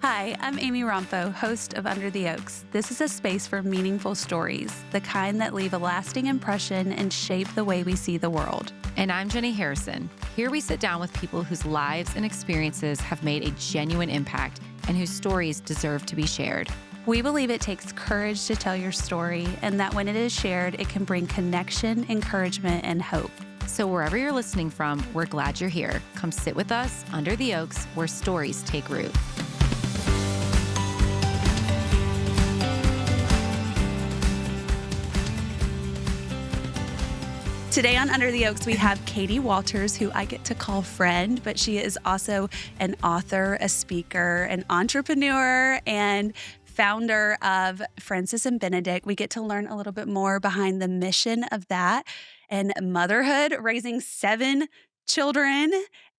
Hi, I'm Amy Rompo, host of Under the Oaks. This is a space for meaningful stories, the kind that leave a lasting impression and shape the way we see the world. And I'm Jenny Harrison. Here we sit down with people whose lives and experiences have made a genuine impact and whose stories deserve to be shared. We believe it takes courage to tell your story, and that when it is shared, it can bring connection, encouragement, and hope. So wherever you're listening from, we're glad you're here. Come sit with us under the oaks where stories take root. Today on Under the Oaks, we have Katie Walters, who I get to call friend, but she is also an author, a speaker, an entrepreneur, and founder of Francis Benedict. We get to learn a little bit more behind the mission of that and motherhood, raising 7 children.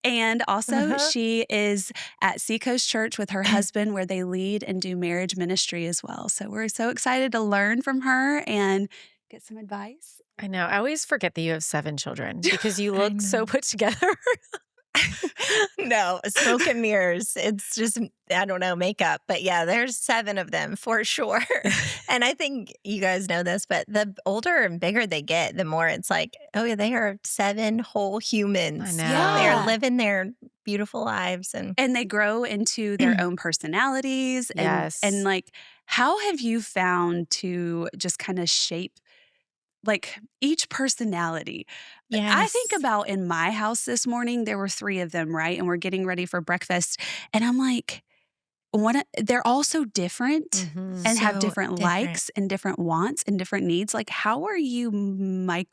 And also she is at Seacoast Church with her husband, where they lead and do marriage ministry as well. So we're so excited to learn from her and get some advice. I know. I always forget that you have 7 children because you look so put together. No, smoke and mirrors. It's just, I don't know, makeup. But yeah, there's 7 of them for sure. And I think you guys know this, but the older and bigger they get, the more it's like, oh yeah, they are 7 whole humans. I know. Yeah. They're living their beautiful lives. And they grow into their own personalities. And, Yes. and like, how have you found to just kind of shape like each personality? Yes. I think about in my house this morning, there were 3 of them, right? And we're getting ready for breakfast. And I'm like, they're all so different and have So different likes and different wants and different needs. Like, how are you managing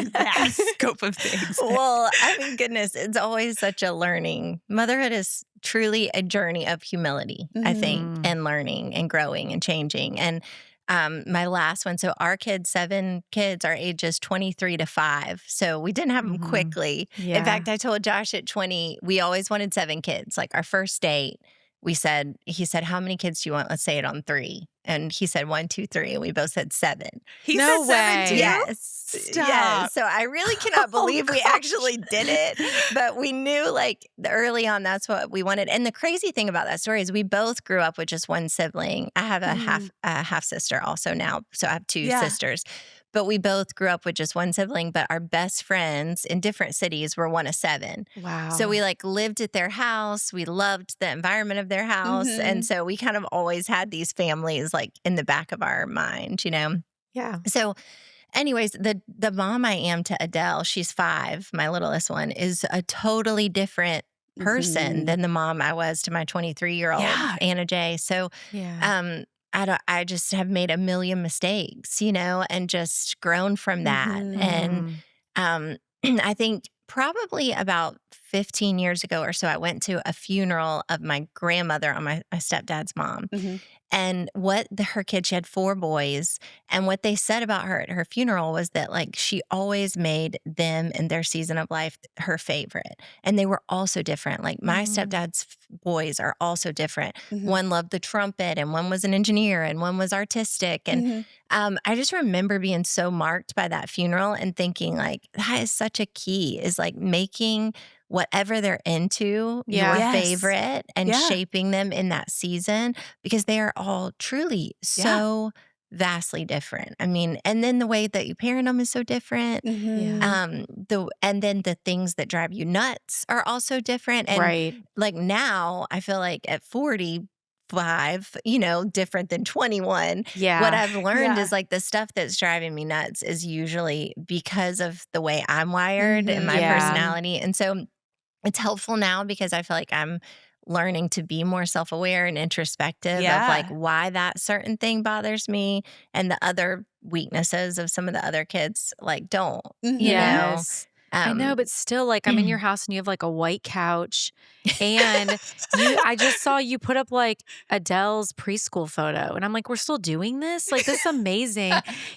that scope of things? Well, I mean, goodness, it's always such a learning. Motherhood is truly a journey of humility, I think, and learning and growing and changing. And my last one, so our kids, 7 kids, are ages 23 to 5. So we didn't have them quickly. Yeah. In fact, I told Josh at 20, we always wanted 7 kids. Like our first date, he said, how many kids do you want? Let's say it on 3. And he said 1, 2, 3. And we both said 7. He No said 7 too? way. Yes. Stop. Yes. So I really cannot believe we actually did it. But we knew like early on that's what we wanted. And the crazy thing about that story is we both grew up with just one sibling. I have a half sister also now. So I have 2 sisters. But we both grew up with just one sibling, but our best friends in different cities were one of 7. Wow. So we like lived at their house. We loved the environment of their house. And so we kind of always had these families like in the back of our mind, you know? Yeah. So anyways, the mom I am to Adele, she's 5, my littlest one, is a totally different person than the mom I was to my 23-year-old Anna J. So Yeah. I just have made a million mistakes, you know, and just grown from that. And I think probably about 15 years ago or so, I went to a funeral of my grandmother on my stepdad's mom. And her kids, she had 4 boys. And what they said about her at her funeral was that like she always made them in their season of life her favorite. And they were also different. Like my stepdad's boys are also different. One loved the trumpet and one was an engineer and one was artistic. And I just remember being so marked by that funeral and thinking like, that is such a key, is like making whatever they're into your favorite and shaping them in that season, because they are all truly so vastly different. I mean, and then the way that you parent them is so different. And then the things that drive you nuts are also different. And like now, I feel like at 45, you know, different than 21. Yeah. What I've learned is like the stuff that's driving me nuts is usually because of the way I'm wired and my personality. And so it's helpful now because I feel like I'm learning to be more self-aware and introspective of like why that certain thing bothers me, and the other weaknesses of some of the other kids like don't, you know? I know, but still, like, I'm in your house and you have like a white couch, and I just saw you put up like Adele's preschool photo, and I'm like, we're still doing this? Like, this is amazing.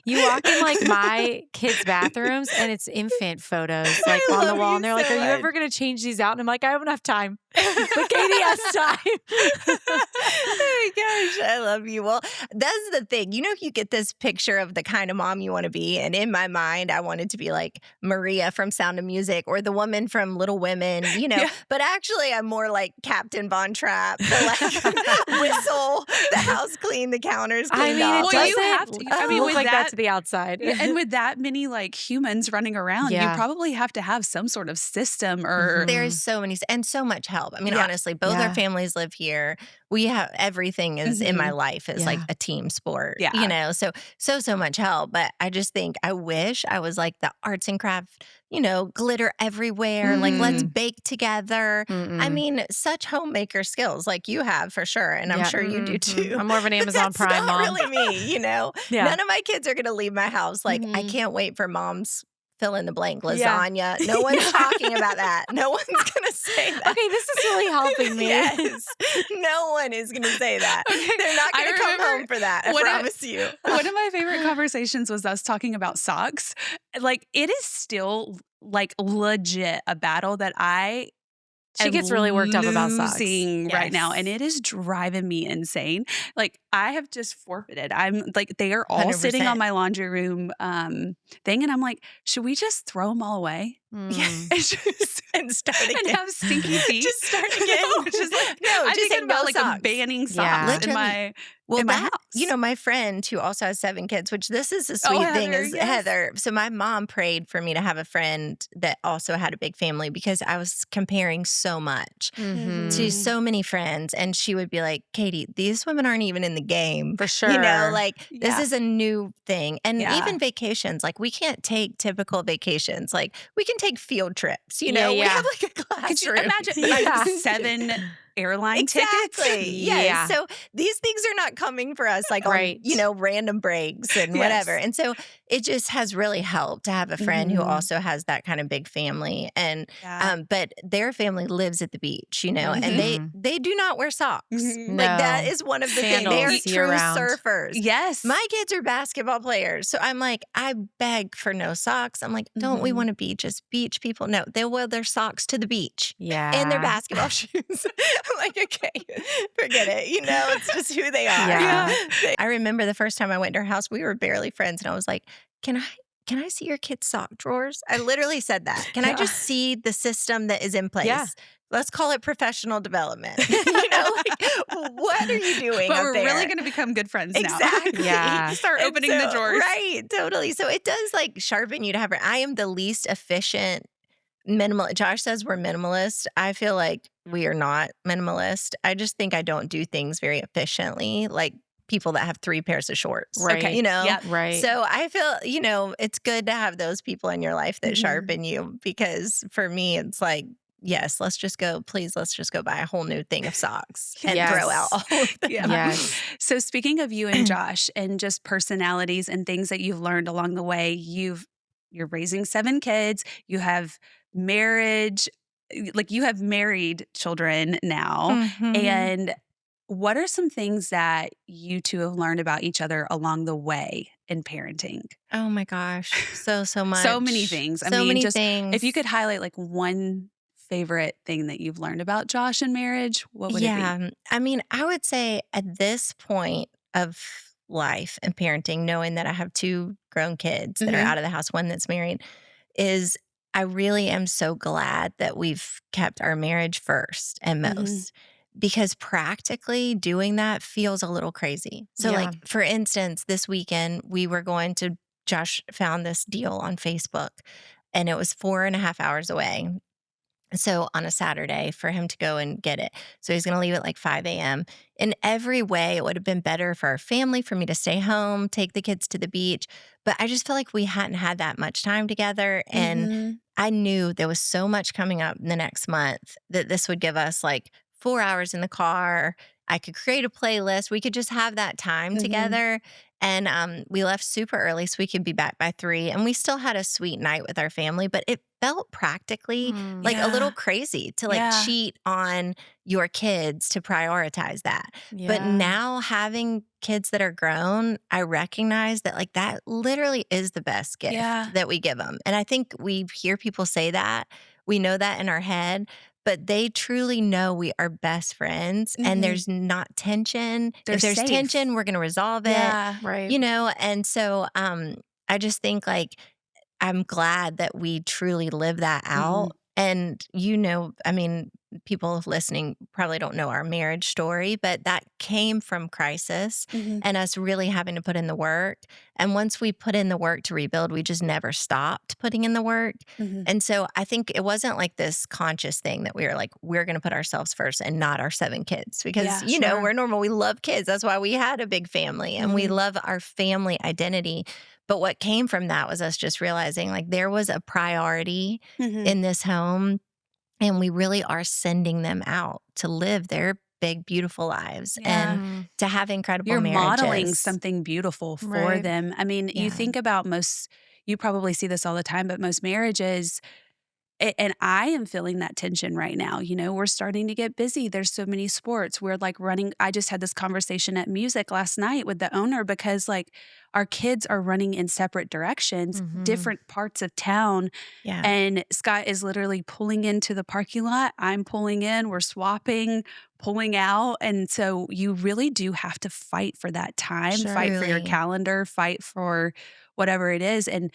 You walk in like my kids' bathrooms, and it's infant photos like on the wall, and they're like, are you ever going to change these out? And I'm like, I have enough time. But Katie has time. Oh my gosh. I love you. Well, that's the thing. You get this picture of the kind of mom you want to be. And in my mind, I wanted to be like Maria from Sound of Music or the woman from Little Women, Yeah. But actually, I'm more like Captain Von Trapp, the whistle, the house clean, the counters cleaned off. Well, you have to. look with like that that to the outside. and with that many like humans running around, you probably have to have some sort of system or There's so many and so much help. I mean, Yeah. honestly, both our families live here. We have everything is in my life is like a team sport, Yeah. so much help. But I just think I wish I was like the arts and craft, glitter everywhere. Like, let's bake together. I mean, such homemaker skills like you have for sure. And I'm sure you do too. I'm more of an Amazon Prime That's mom. not really me, None of my kids are going to leave my house. Like, I can't wait for mom's fill in the blank lasagna. No one's talking about that. No one's going to say that. Okay, this is really helping me. Yes. No one is going to say that. Okay. They're not going I to come remember home for that. I promise you. One of my favorite conversations was us talking about socks. Like, it is still like legit a battle that She gets really worked up about socks. losing right now, and it is driving me insane. Like, I have just forfeited. I'm like, they are all sitting 100%. on my laundry room thing, and I'm like, should we just throw them all away? And start again. And have stinky feet. Just start again. Which is like, No, I'm just thinking say about no like socks. banning socks Yeah. in my Well, in my house. my friend who also has 7 kids, which this is a sweet thing, Heather, is yes. Heather. So my mom prayed for me to have a friend that also had a big family because I was comparing so much to so many friends. And she would be like, Katie, these women aren't even in the game. For sure. This is a new thing. And Yeah. even vacations, like we can't take typical vacations. Like we can take field trips, We Yeah. have like a classroom. Could you imagine like 7 airline tickets? Exactly. Yes. So these things are not coming for us like Right. on, random breaks and whatever. And so it just has really helped to have a friend who also has that kind of big family. And but their family lives at the beach, and they do not wear socks. Mhm. Like that is one of the things. They are Sandals true year-round. surfers. Yes. My kids are basketball players. So I'm like, I beg for no socks. I'm like, don't we want to be just beach people? No, they'll wear their socks to the beach. Yeah. And their basketball shoes. I'm like, okay, forget it. It's just who they are. Yeah. I remember the first time I went to her house, we were barely friends. And I was like, can I see your kids' sock drawers? I literally said that. Can I just see the system that is in place? Yeah. Let's call it professional development. What are you doing But up we're there? really going to become good friends now. Exactly. Yeah. Start And opening the drawers. Right, totally. So it does like sharpen you to have. I am the least efficient minimal. Josh says we're minimalist. I feel like we are not minimalist. I just think I don't do things very efficiently, like people that have 3 pairs of shorts. Right. Okay, Yep. Right. So I feel, it's good to have those people in your life that Mhm. sharpen you, because for me, it's like, yes, let's just go buy a whole new thing of socks and Yes. throw out all of them. Yeah. Yes. So speaking of you and Josh and just personalities and things that you've learned along the way, you're raising 7 kids, you have marriage, like you have married children now. Mhm. And what are some things that you two have learned about each other along the way in parenting? Oh my gosh, so much. So many things. So many things. If you could highlight like one favorite thing that you've learned about Josh and marriage, what would it be? I mean, I would say at this point of life and parenting, knowing that I have 2 grown kids that are Mhm. out of the house, one that's married, is I really am so glad that we've kept our marriage first and most. Because practically doing that feels a little crazy. So, Yeah. like, for instance, this weekend, Josh found this deal on Facebook, and it was 4.5 hours away. So on a Saturday for him to go and get it. So he's going to leave at like 5 a.m. In every way, it would have been better for our family, for me to stay home, take the kids to the beach. But I just feel like we hadn't had that much time together. And Mhm. I knew there was so much coming up in the next month that this would give us like 4 hours in the car. I could create a playlist. We could just have that time Mhm. together. And we left super early so we could be back by 3. And we still had a sweet night with our family, but it felt practically like a little Yeah. crazy to like Yeah. cheat on your kids to prioritize that. But Yeah. now having kids that are grown, I recognize that like that literally is the best gift Yeah. that we give them. And I think we hear people say that. We know that in our head, but they truly know we are best friends and there's not tension. They're if there's safe. tension, we're going to resolve it, Yeah. Right. you know? And so I just think like, I'm glad that we truly live that out. And, you know, I mean, people listening probably don't know our marriage story, but that came from crisis and us really having to put in the work. And once we put in the work to rebuild, we just never stopped putting in the work. And so I think it wasn't like this conscious thing that we were like, we're going to put ourselves first and not our 7 kids because, Yeah, you know, sure. we're normal. We love kids. That's why we had a big family and we love our family identity. But what came from that was us just realizing like there was a priority in this home and we really are sending them out to live their big, beautiful lives and to have incredible You're marriages. modeling something beautiful for Right. them. I mean, you think about you probably see this all the time, but most marriages, and I am feeling that tension right now. You know, we're starting to get busy. There's so many sports. We're like running. I just had this conversation at music last night with the owner because like our kids are running in separate directions, different parts of town. Yeah. And Scott is literally pulling into the parking lot. I'm pulling in. We're swapping, pulling out. And so you really do have to fight for that time, fight for your Truly. calendar, fight for whatever it is. And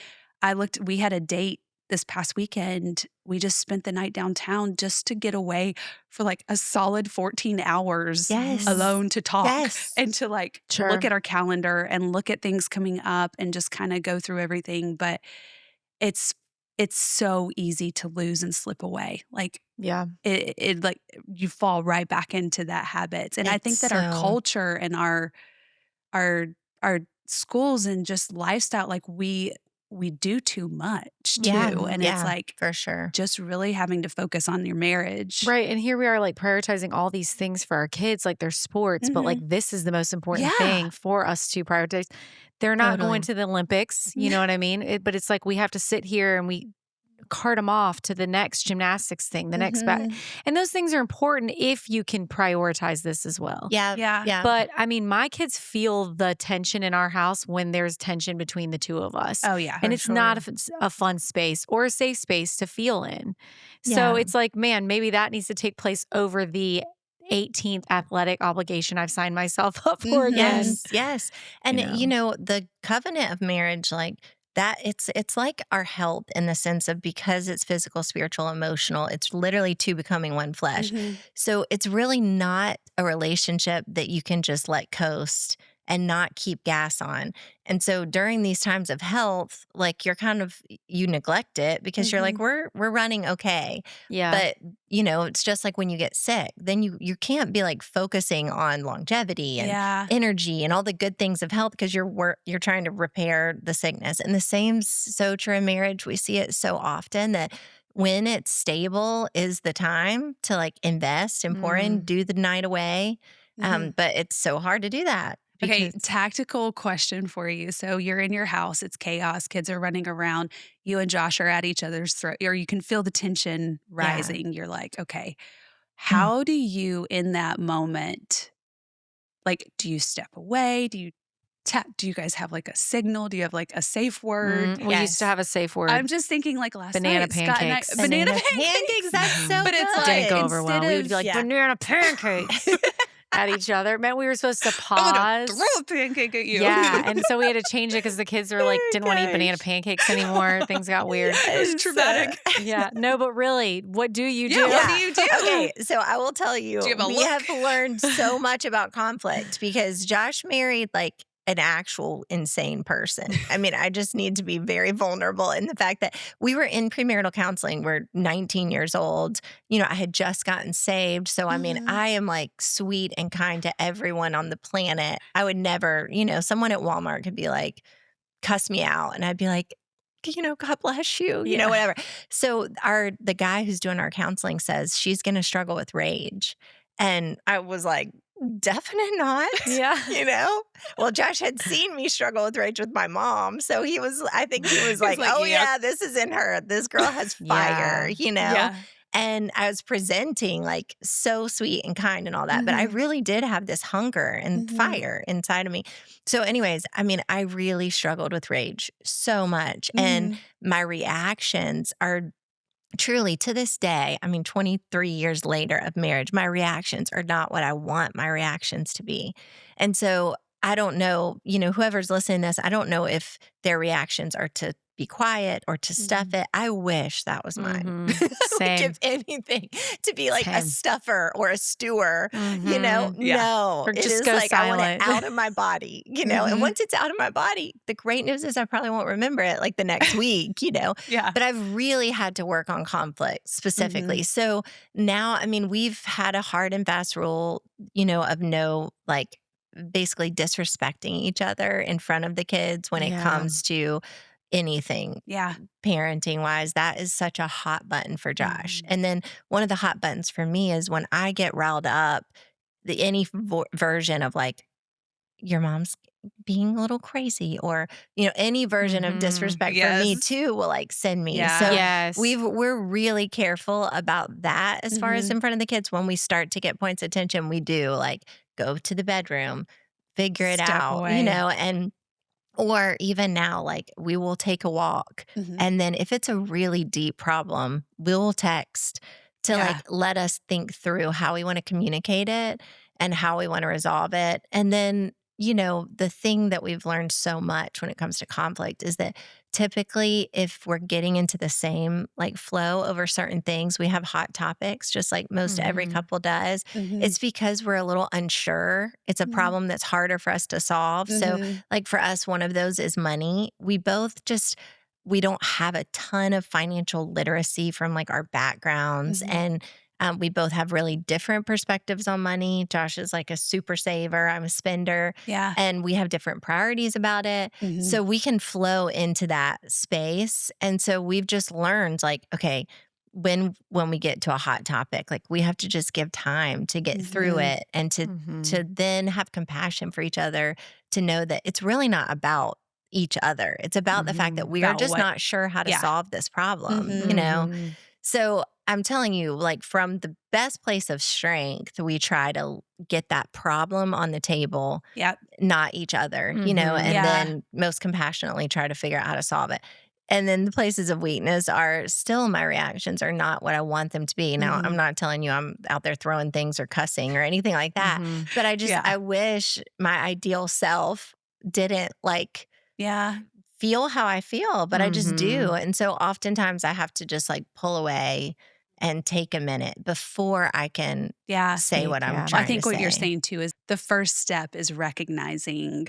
we had a date this past weekend. We just spent the night downtown just to get away for like a solid 14 hours Yes. alone to talk Yes. and to like look at our calendar and look at things coming up and just kind of go through everything. But it's so easy to lose and slip away. Like it like you fall right back into that habit. And I think that our culture and our schools and just lifestyle, like we do too much too. And it's like for sure. just really having to focus on your marriage. Right. And here we are like prioritizing all these things for our kids, like their sports, but like this is the most important thing for us to prioritize. They're not going to the Olympics, you know what I mean? But it's like we have to sit here and we cart them off to the next gymnastics thing, the next and those things are important if you can prioritize this as well. Yeah. But I mean, my kids feel the tension in our house when there's tension between the two of us. Oh yeah. And it's not a fun space or a safe space to feel in. So it's like, man, maybe that needs to take place over the 18th athletic obligation I've signed myself up for again. Yes. And you know, the covenant of marriage, like that, it's like our health in the sense of because it's physical, spiritual, emotional, it's literally two becoming one flesh. So it's really not a relationship that you can just let coast and not keep gas on. And so during these times of health, like you neglect it because you're like, we're running okay. Yeah. But you know, it's just like when you get sick, then you can't be like focusing on longevity and energy and all the good things of health because you're trying to repair the sickness. And the same's so true in marriage. We see it so often that when it's stable is the time to like invest and pour in, do the night away. But it's so hard to do that. Okay, tactical question for you. So you're in your house, it's chaos, kids are running around, you and Josh are at each other's throat, or you can feel the tension rising. You're like, okay, how do you in that moment, like, do you step away? Do you guys have like a signal? Do you have like a safe word? We used to have a safe word. I'm just thinking like last banana night, Scott and I, pancakes. banana pancakes. That's so But it's like, didn't go over well. We would be like, yeah. banana pancakes at each other. It meant we were supposed to pause. Throw a pancake at you. Yeah. And so we had to change it because the kids were like, didn't want to eat banana pancakes anymore. Things got weird. It was traumatic. Yeah. No, but really, what do you do? What do you do? Okay, so I will tell you, we have learned so much about conflict because Josh married like an actual insane person. I mean, I just need to be very vulnerable in the fact that we were in premarital counseling. We're 19 years old. You know, I had just gotten saved. So, I mean, I am like sweet and kind to everyone on the planet. I would never, you know, someone at Walmart could be like, cuss me out. And I'd be like, you know, God bless you, you know, whatever. So the guy who's doing our counseling says she's going to struggle with rage. And I was like, definitely not. Yeah. You know? Well, Josh had seen me struggle with rage with my mom. So I think he was like, oh, yeah, this is in her. This girl has fire, you know? Yeah. And I was presenting like so sweet and kind and all that. But I really did have this hunger and fire inside of me. So anyways, I mean, I really struggled with rage so much. And my reactions are truly, to this day, I mean, 23 years later of marriage, my reactions are not what I want my reactions to be. And so I don't know, whoever's listening to this, I don't know if their reactions are to be quiet or to stuff Mhm. it. I wish that was mine. Like, Same. if anything, to be like a Same. stuffer or a stewer, Yeah. no, Or it just is go like I want it silent. out of my body, and Mhm. once it's out of my body, the great news is I probably won't remember it like the next week. Yeah. But I've really had to work on conflict specifically. Mhm. So now, I mean, we've had a hard and fast rule, of no, like, basically disrespecting each other in front of the kids when it Yeah. comes to anything Yeah. parenting wise. That is such a hot button for Josh. Mhm. And then one of the hot buttons for me is when I get riled up, any version of like, your mom's being a little crazy, or any version of disrespect for me Yes. too will like send me. So Yeah. Yes. we're really careful about that as far as Mhm. in front of the kids. When we start to get points of attention, we do like go to the bedroom, figure it Step out, away. and or even now, like, we will take a walk. Mhm. And then if it's a really deep problem, we'll text to Yeah. like let us think through how we want to communicate it and how we want to resolve it. And then, the thing that we've learned so much when it comes to conflict is that typically if we're getting into the same like flow over certain things, we have hot topics, just like most every Mhm. couple does. Mhm. It's because we're a little unsure. It's a Mhm. problem that's harder for us to solve. So Mhm. like for us, one of those is money. We don't have a ton of financial literacy from like our backgrounds. Mhm. And we both have really different perspectives on money. Josh is like a super saver. I'm a spender. Yeah. And we have different priorities about it. Mhm. So we can flow into that space. And so we've just learned like, okay, when we get to a hot topic, like we have to just give time to get through Mhm. it and to Mhm. then have compassion for each other, to know that it's really not about each other. It's about the fact that Mhm. we are About just what not sure how to Yeah. solve this problem. Mhm. Mhm. So I'm telling you, like, from the best place of strength, we try to get that problem on the table, Yep. not each other, Mhm. and Yeah. then most compassionately try to figure out how to solve it. And then the places of weakness are still, my reactions are not what I want them to be. Now, I'm Mhm. not telling you I'm out there throwing things or cussing or anything like that, Mhm. but Yeah. I wish my ideal self didn't like Yeah. feel how I feel, but I just do. Mhm. And so oftentimes I have to just like pull away and take a minute before I can Yeah. say what I'm Yeah. Well, I trying to think what you're say. saying too is the first step is recognizing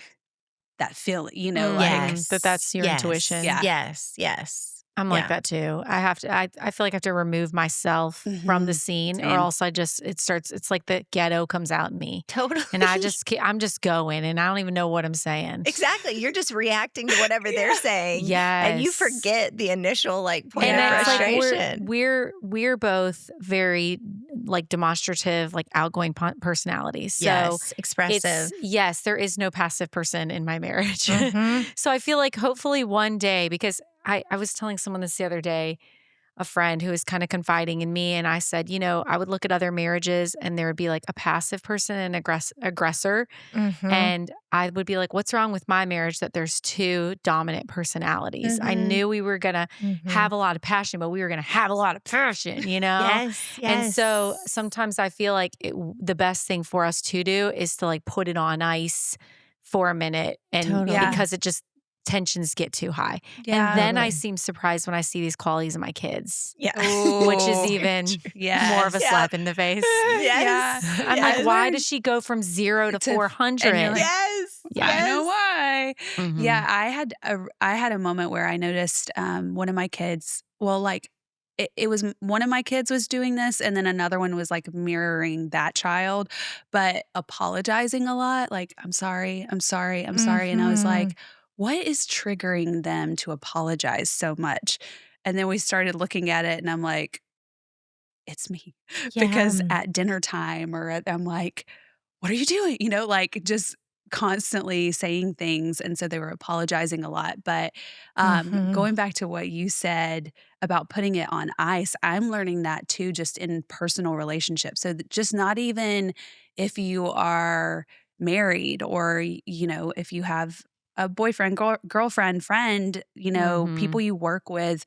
that feeling, like, Mhm. That's Yes, your yes, intuition. yeah. yes, yes. I'm like Yeah. that too. I have to I feel like I have to remove myself from the Mhm. scene, or Same. else it's like the ghetto comes out in me. Totally. And I'm just going and I don't even know what I'm saying. Exactly. You're just reacting to whatever they're Yeah. saying. And you Yes. forget the initial like point And of Yeah. it's like frustration. we're both very like demonstrative, like outgoing personalities. So Yes. Expressive. yes, there is no passive person in my marriage. Hmm. So I feel like hopefully one day, because I was telling someone this the other day, a friend who was kind of confiding in me, and I said, I would look at other marriages and there would be like a passive person and aggressor. Hmm. And I would be like, what's wrong with my marriage that there's two dominant personalities? I Mhm. knew we were going to Hmm. have a lot of passion, but we were going to have a lot of passion. Yes. And Yes. so sometimes I feel like the best thing for us to do is to like put it on ice for a minute, and Totally. Yeah. because it just tensions get too high. Yeah. And then I Totally. seem surprised when I see these qualities in my kids, Yeah. which is Ooh. even Yes. more of a Yeah. slap in the face. Yes. I'm Yes. like, why does she go from 0 to To- 400? and you're like, Yes. Yeah. I know Yes. why. Mhm. Yeah, I had a moment where I noticed one of my kids. Well, like it was one of my kids was doing this, and then another one was like mirroring that child, but apologizing a lot. Like, I'm sorry, I'm sorry, I'm sorry, and I was Mhm. like, what is triggering them to apologize so much? And then we started looking at it, and I'm like, it's me, Yeah. because at dinner time I'm like, what are you doing? Like just constantly saying things. And so they were apologizing a lot. But Mhm. going back to what you said about putting it on ice, I'm learning that too, just in personal relationships. So just not even if you are married, or, if you have a boyfriend, girlfriend, friend, people Mhm. you work with,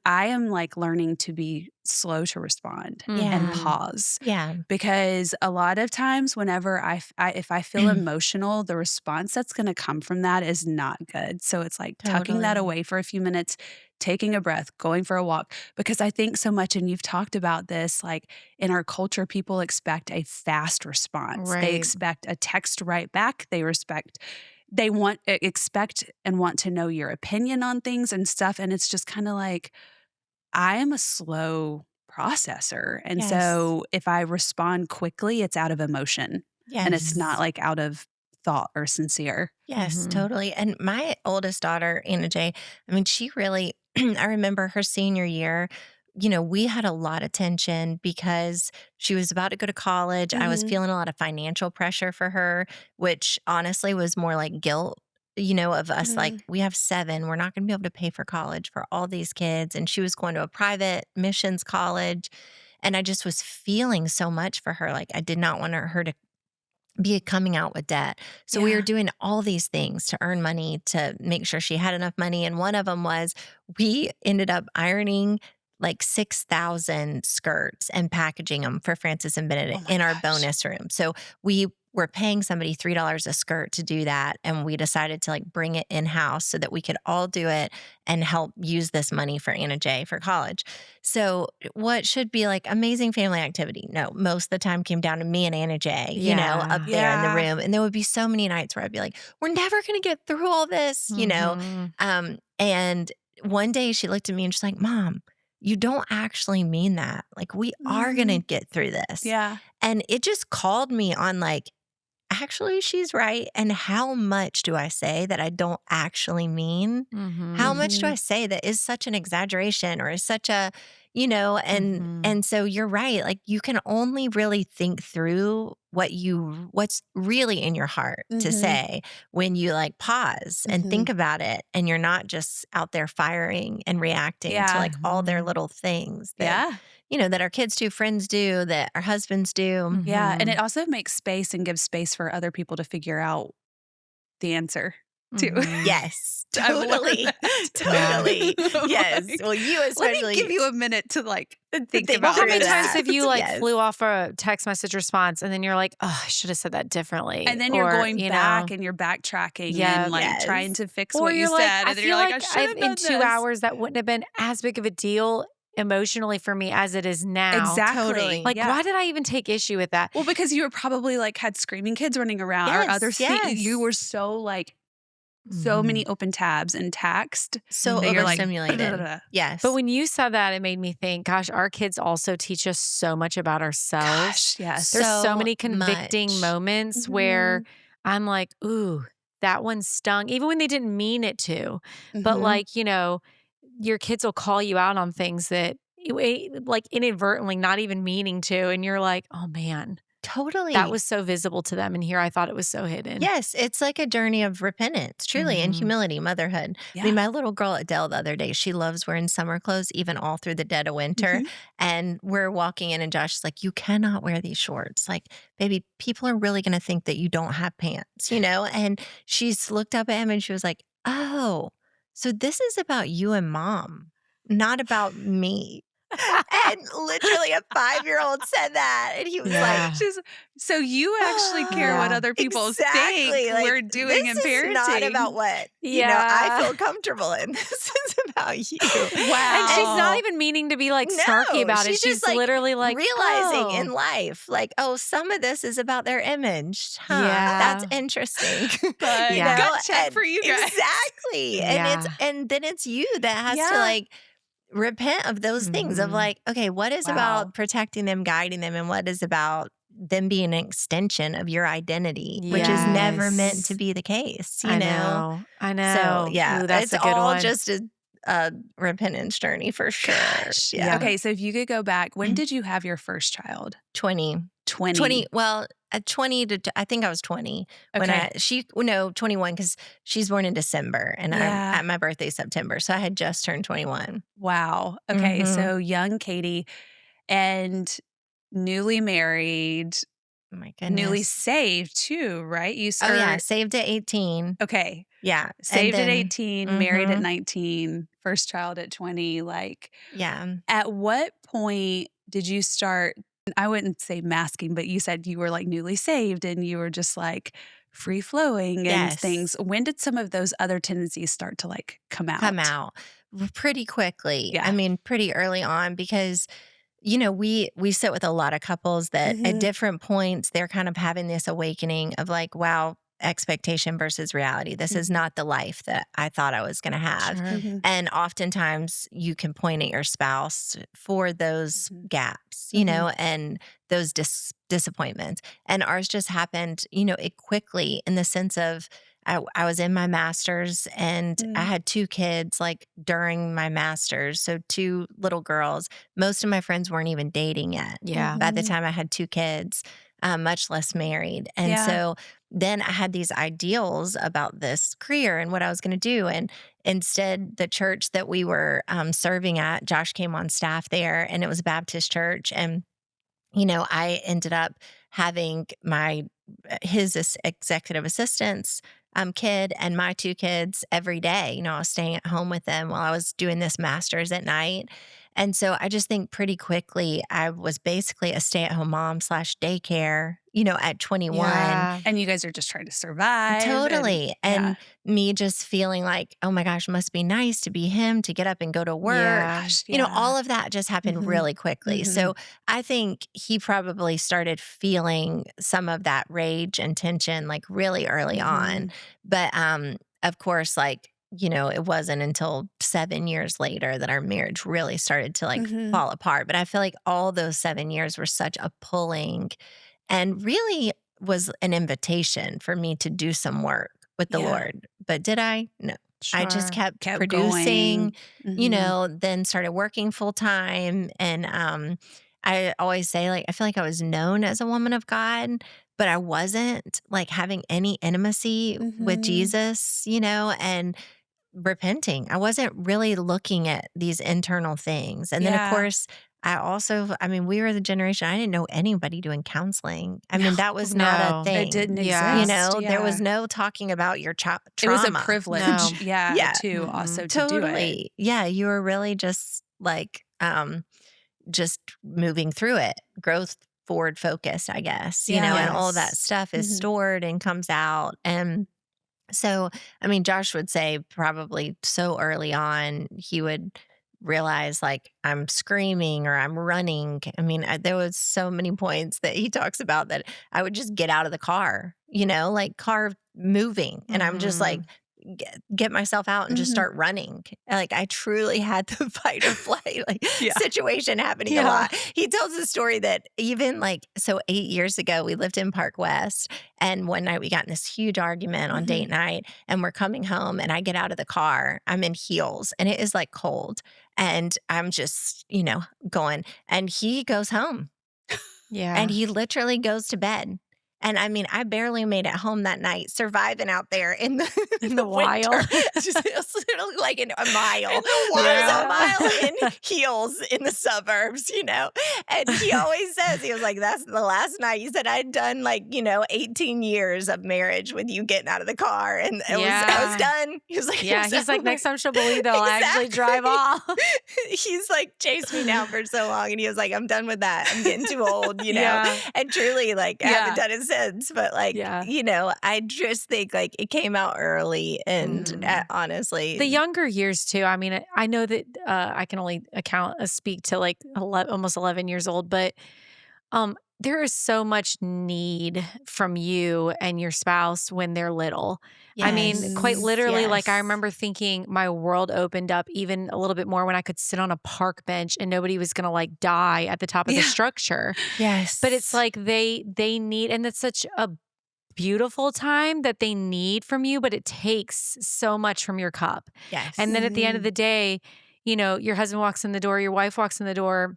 I am like learning to be slow to respond and pause. Yeah. Because a lot of times whenever if I feel emotional, the response that's going to come from that is not good. So it's like tucking that away for a few minutes, taking a breath, going for a walk. Because I think so much, and you've talked about this, like in our culture, people expect a fast response. They expect a text right back. They expect and want to know your opinion on things and stuff. And it's just kind of like, I am a slow processor. And so if I respond quickly, it's out of emotion. And it's not like out of thought or sincere. Yes, totally. And my oldest daughter, Anna J, I mean, she really, I remember her senior year, we had a lot of tension because she was about to go to college. I was feeling a lot of financial pressure for her, which honestly was more like guilt, of us like, we have 7, we're not going to be able to pay for college for all these kids. And she was going to a private missions college. And I just was feeling so much for her. Like I did not want her to be coming out with debt. So we were doing all these things to earn money to make sure she had enough money. And one of them was we ended up ironing like 6,000 skirts and packaging them for Francis and Benedict in our bonus room. So we were paying somebody $3 a skirt to do that. And we decided to like bring it in-house so that we could all do it and help use this money for Anna J for college. So what should be like amazing family activity? No, most of the time came down to me and Anna J, up there in the room. And there would be so many nights where I'd be like, we're never going to get through all this, And one day she looked at me and she's like, Mom, you don't actually mean that. Like we are going to get through this. Yeah. And it just called me on like, actually, she's right. And how much do I say that I don't actually mean? How much do I say that is such an exaggeration or is such a, and so you're right. Like you can only really think through what's really in your heart to say when you like pause and think about it and you're not just out there firing and reacting to like all their little things that that our kids do, friends do, that our husbands do. Yeah. And it also makes space and gives space for other people to figure out the answer too. Yes, totally. Totally. Yes. Like, well, you especially. Let me give you a minute to like think about about How many that. times have you like flew off a text message response and then you're like, oh, I should have said that differently. And then you're going back and you're backtracking and like trying to fix what you said. And then you're like, I should have done in 2 hours, that wouldn't have been as big of a deal emotionally for me as it is now. Exactly. Totally. Like, why did I even take issue with that? Well, because you were probably like had screaming kids running around or other things. You were so like, so many open tabs and taxed. So overstimulated. Yes. But when you said that, it made me think, gosh, our kids also teach us so much about ourselves. Gosh, yes. There's so many convicting moments where I'm like, ooh, that one stung, even when they didn't mean it to. But like, your kids will call you out on things that like inadvertently, not even meaning to. And you're like, oh man. Totally. That was so visible to them. And here I thought it was so hidden. Yes. It's like a journey of repentance, truly, and humility, motherhood. Yeah. I mean, my little girl Adele the other day, she loves wearing summer clothes, even all through the dead of winter. And we're walking in and Josh is like, you cannot wear these shorts. Like, baby, people are really going to think that you don't have pants, And she's looked up at him and she was like, oh, so this is about you and Mom, not about me. And literally a 5-year-old said that. And he was like, so you actually care what other people think like, we're doing in parenting. This is not about what I feel comfortable in. This is about you. Wow. And she's not even meaning to be like snarky about it. She's like, literally like realizing in life, like, oh, some of this is about their image. Huh? Yeah. That's interesting. But gut check for you guys. Exactly. And then it's you that has to like repent of those things of like, okay, what is about protecting them, guiding them, and what is about them being an extension of your identity, which is never meant to be the case, I know. So, Ooh, that's it's a good all one. just a repentance journey for sure. Gosh. Yeah. Okay, so if you could go back, when did you have your first child? 20. Well, at 20 I think I was 20 when 21 because she's born in December and at my birthday September, so I had just turned 21. Wow. Okay, so young Katie and newly married, my newly goodness. saved too, right? Oh, yeah. Saved at 18. Okay. Yeah. And Saved at then, 18, married at mhm, 19, first child at 20. Like, yeah. at what point did you start? I wouldn't say masking, but you said you were like newly saved and you were just like free flowing and Yes. things. When did some of those other tendencies start to like come Come out? out pretty quickly. I Yeah. mean, pretty early on because we sit with a lot of couples that at Mhm. different points they're kind of having this awakening of like, wow, expectation versus reality. This is Mhm. not the life that I thought I was going to have. Sure. Mhm. And oftentimes you can point at your spouse for those Mhm. gaps, Mhm. and those disappointments. And ours just happened, it quickly in the sense of I was in my master's and I Mhm. had two kids like during my master's. So two little girls. Most of my friends weren't even dating yet Yeah. by the Mhm. time I had two kids, much less married. And Yeah. so then I had these ideals about this career and what I was going to do. And instead, the church that we were serving at, Josh came on staff there, and it was a Baptist church. And I ended up having his executive assistant's kid and my two kids every day. I was staying at home with them while I was doing this master's at night. And so I just think pretty quickly I was basically a stay-at-home mom slash daycare, at 21. Yeah. And you guys are just trying to survive and Totally. yeah. And me just feeling like, oh my gosh, must be nice to be him, to get up and go to work. Yeah. Gosh, yeah. All of that just happened Mhm. really quickly. Mhm. So I think he probably started feeling some of that rage and tension like really early on. Mhm. But of course, like, it wasn't until 7 years later that our marriage really started to like Mhm. fall apart. But I feel like all those 7 years were such a pulling and really was an invitation for me to do some work with the Yeah. Lord. But did I? No. I just Sure. kept Kept producing, going. Mhm. then started working full time. And I always say, like, I feel like I was known as a woman of God, but I wasn't like having any intimacy with Mhm. Jesus, and repenting. I wasn't really looking at these internal things. And then, of Yeah. course, we were the generation, I didn't know anybody doing counseling. I No, mean, that was not a No. it thing. didn't Yeah. exist. There Yeah. was no talking about your It was a trauma. privilege, No. yeah, Yeah, too, Mm-mm. also to do it. totally. Yeah, you were really just like, just moving through it, growth forward focused, I guess, and Yeah. all that Yes. stuff is Mhm. stored and comes out. And so, I mean, Josh would say probably so early on, he would realize like I'm screaming or I'm running. I mean, there was so many points that he talks about that I would just get out of the car, like car moving. And I'm just like, Mhm. get myself out and just Mhm. start running. Like I truly had the fight or flight like Yeah. situation happening a Yeah. lot. He tells a story that even like, so 8 years ago, we lived in Park West. And one night we got in this huge argument on date Mhm. night, and we're coming home and I get out of the car. I'm in heels and it is like cold. And I'm just, going, and he goes home and Yeah. he literally goes to bed. And I mean, I barely made it home that night, surviving out there in the, In the the winter. wild. It's literally like a mile. In the He was a wild. mile in heels in the suburbs, And he always says, he was like, that's the last night. He said, I'd done like, 18 years of marriage with you getting out of the car. And I was Yeah. done. He was like, Yeah. "It was He's like, over." next time she'll believe that I'll actually drive Exactly. off. He's like chased me down for so long. And he was like, I'm done with that. I'm getting too old, Yeah. And truly, like, I haven't Yeah. done it since. But, like, Yeah. I just think, like, it came out early. And Mhm. honestly, The younger years too. I mean, I know that I can only speak to like almost 11 years old, but there is so much need from you and your spouse when they're little. I mean, quite yes, literally, like I yes. remember thinking my world opened up even a little bit more when I could sit on a park bench and nobody was going to like die at the top of the Yeah. structure. But it's Yes. like they need, and it's such a beautiful time that they need from you, but it takes so much from your cup. And then Yes. at the end of Mhm. the day, your husband walks in the door, your wife walks in the door,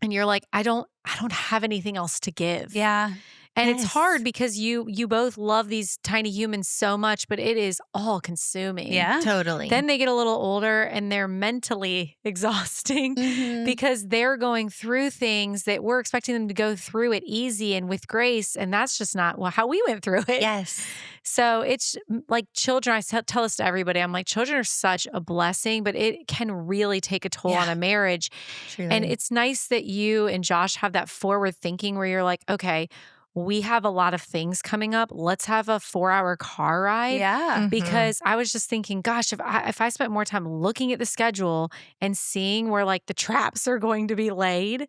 and you're like, I don't have anything else to give. Yeah. And it's Yes. hard because you both love these tiny humans so much, but it is all consuming. Yeah. Totally. Then they get a little older and they're mentally exhausting Mhm. because they're going through things that we're expecting them to go through it easy and with grace. And that's just not how we went through it. Yes. So it's like children, tell this to everybody. I'm like, children are such a blessing, but it can really take a toll Yeah. on a marriage. Truly. And it's nice that you and Josh have that forward thinking where you're like, okay, we have a lot of things coming up. Let's have a 4-hour car ride. Yeah. Mhm. Because I was just thinking, gosh, if I spent more time looking at the schedule and seeing where like the traps are going to be laid,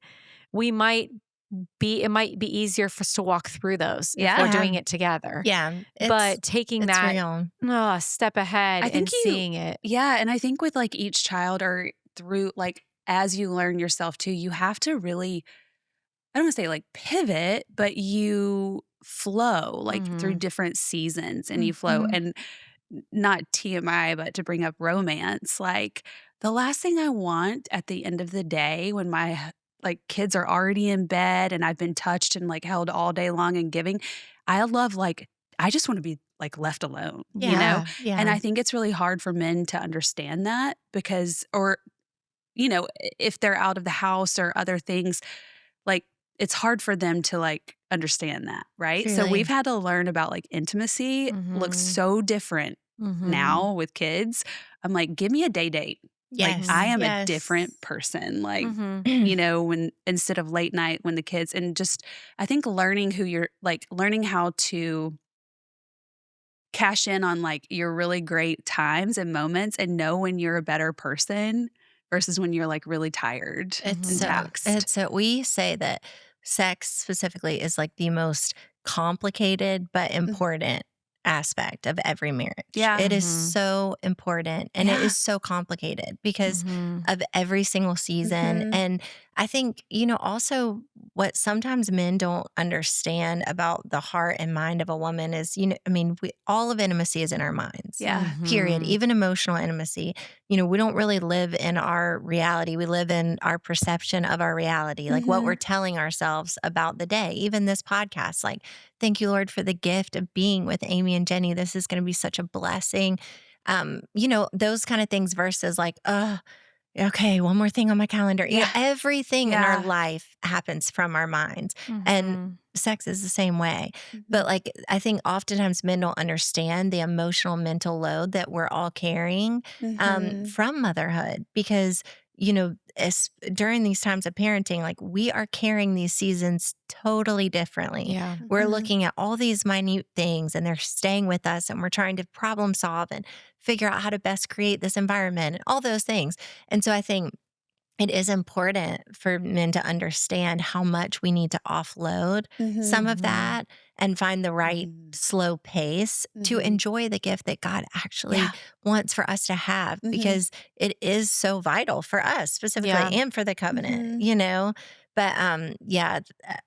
it might be easier for us to walk through those if Yeah. we're doing it together. Yeah. But taking it's that real. a step ahead I and think seeing it. Yeah. And I think with like each child or through like as you learn yourself too, you have to really, I don't want to say like pivot, but you flow like through Mhm. different seasons and you flow. Mhm. And not TMI, but to bring up romance, like the last thing I want at the end of the day when my like kids are already in bed and I've been touched and like held all day long and giving, I love like, I just want to be like left alone, you know? Yeah. Yeah. And I think it's really hard for men to understand that because, or, you know, if they're out of the house or other things, like it's hard for them to like understand that, right? So Truly. we've had to learn about like intimacy looks Mhm. so different Mhm. now with kids. I'm like, give me a day date. Like Yes. I am a Yes. different person. Like, Mhm. you know, when instead of late night when the kids and just I think learning who you're like learning how to cash in on like your really great times and moments and know when you're a better person versus when you're like really tired It's and so, taxed. we say that sex specifically is like the most complicated but important aspect of every marriage. Yeah. It is Mhm. so important and it Yeah. is so complicated because Mhm. of every single season. Mhm. And I think, also what sometimes men don't understand about the heart and mind of a woman is, all of intimacy is in our minds. Yeah. Period. Mhm. Even emotional intimacy. We don't really live in our reality. We live in our perception of our reality, like what Mhm. we're telling ourselves about the day. Even this podcast, like, thank you, Lord, for the gift of being with Amy and Jenny. This is going to be such a blessing. Those kind of things versus like, okay, one more thing on my calendar. Yeah. Everything in our Yeah. life happens from our minds. And Mhm. sex is the same way. But Mhm. like, I think oftentimes men don't understand the emotional, mental load that we're all carrying Mhm. from motherhood because, during these times of parenting, like we are carrying these seasons totally differently. Yeah. We're Mhm. looking at all these minute things and they're staying with us and we're trying to problem solve and figure out how to best create this environment and all those things. And so I think it is important for men to understand how much we need to offload some of Mhm. that and find the right Mhm. slow pace to Mhm. enjoy the gift that God actually Yeah. wants for us to have Mhm. because it is so vital for us specifically Yeah. and for the covenant, Mhm. But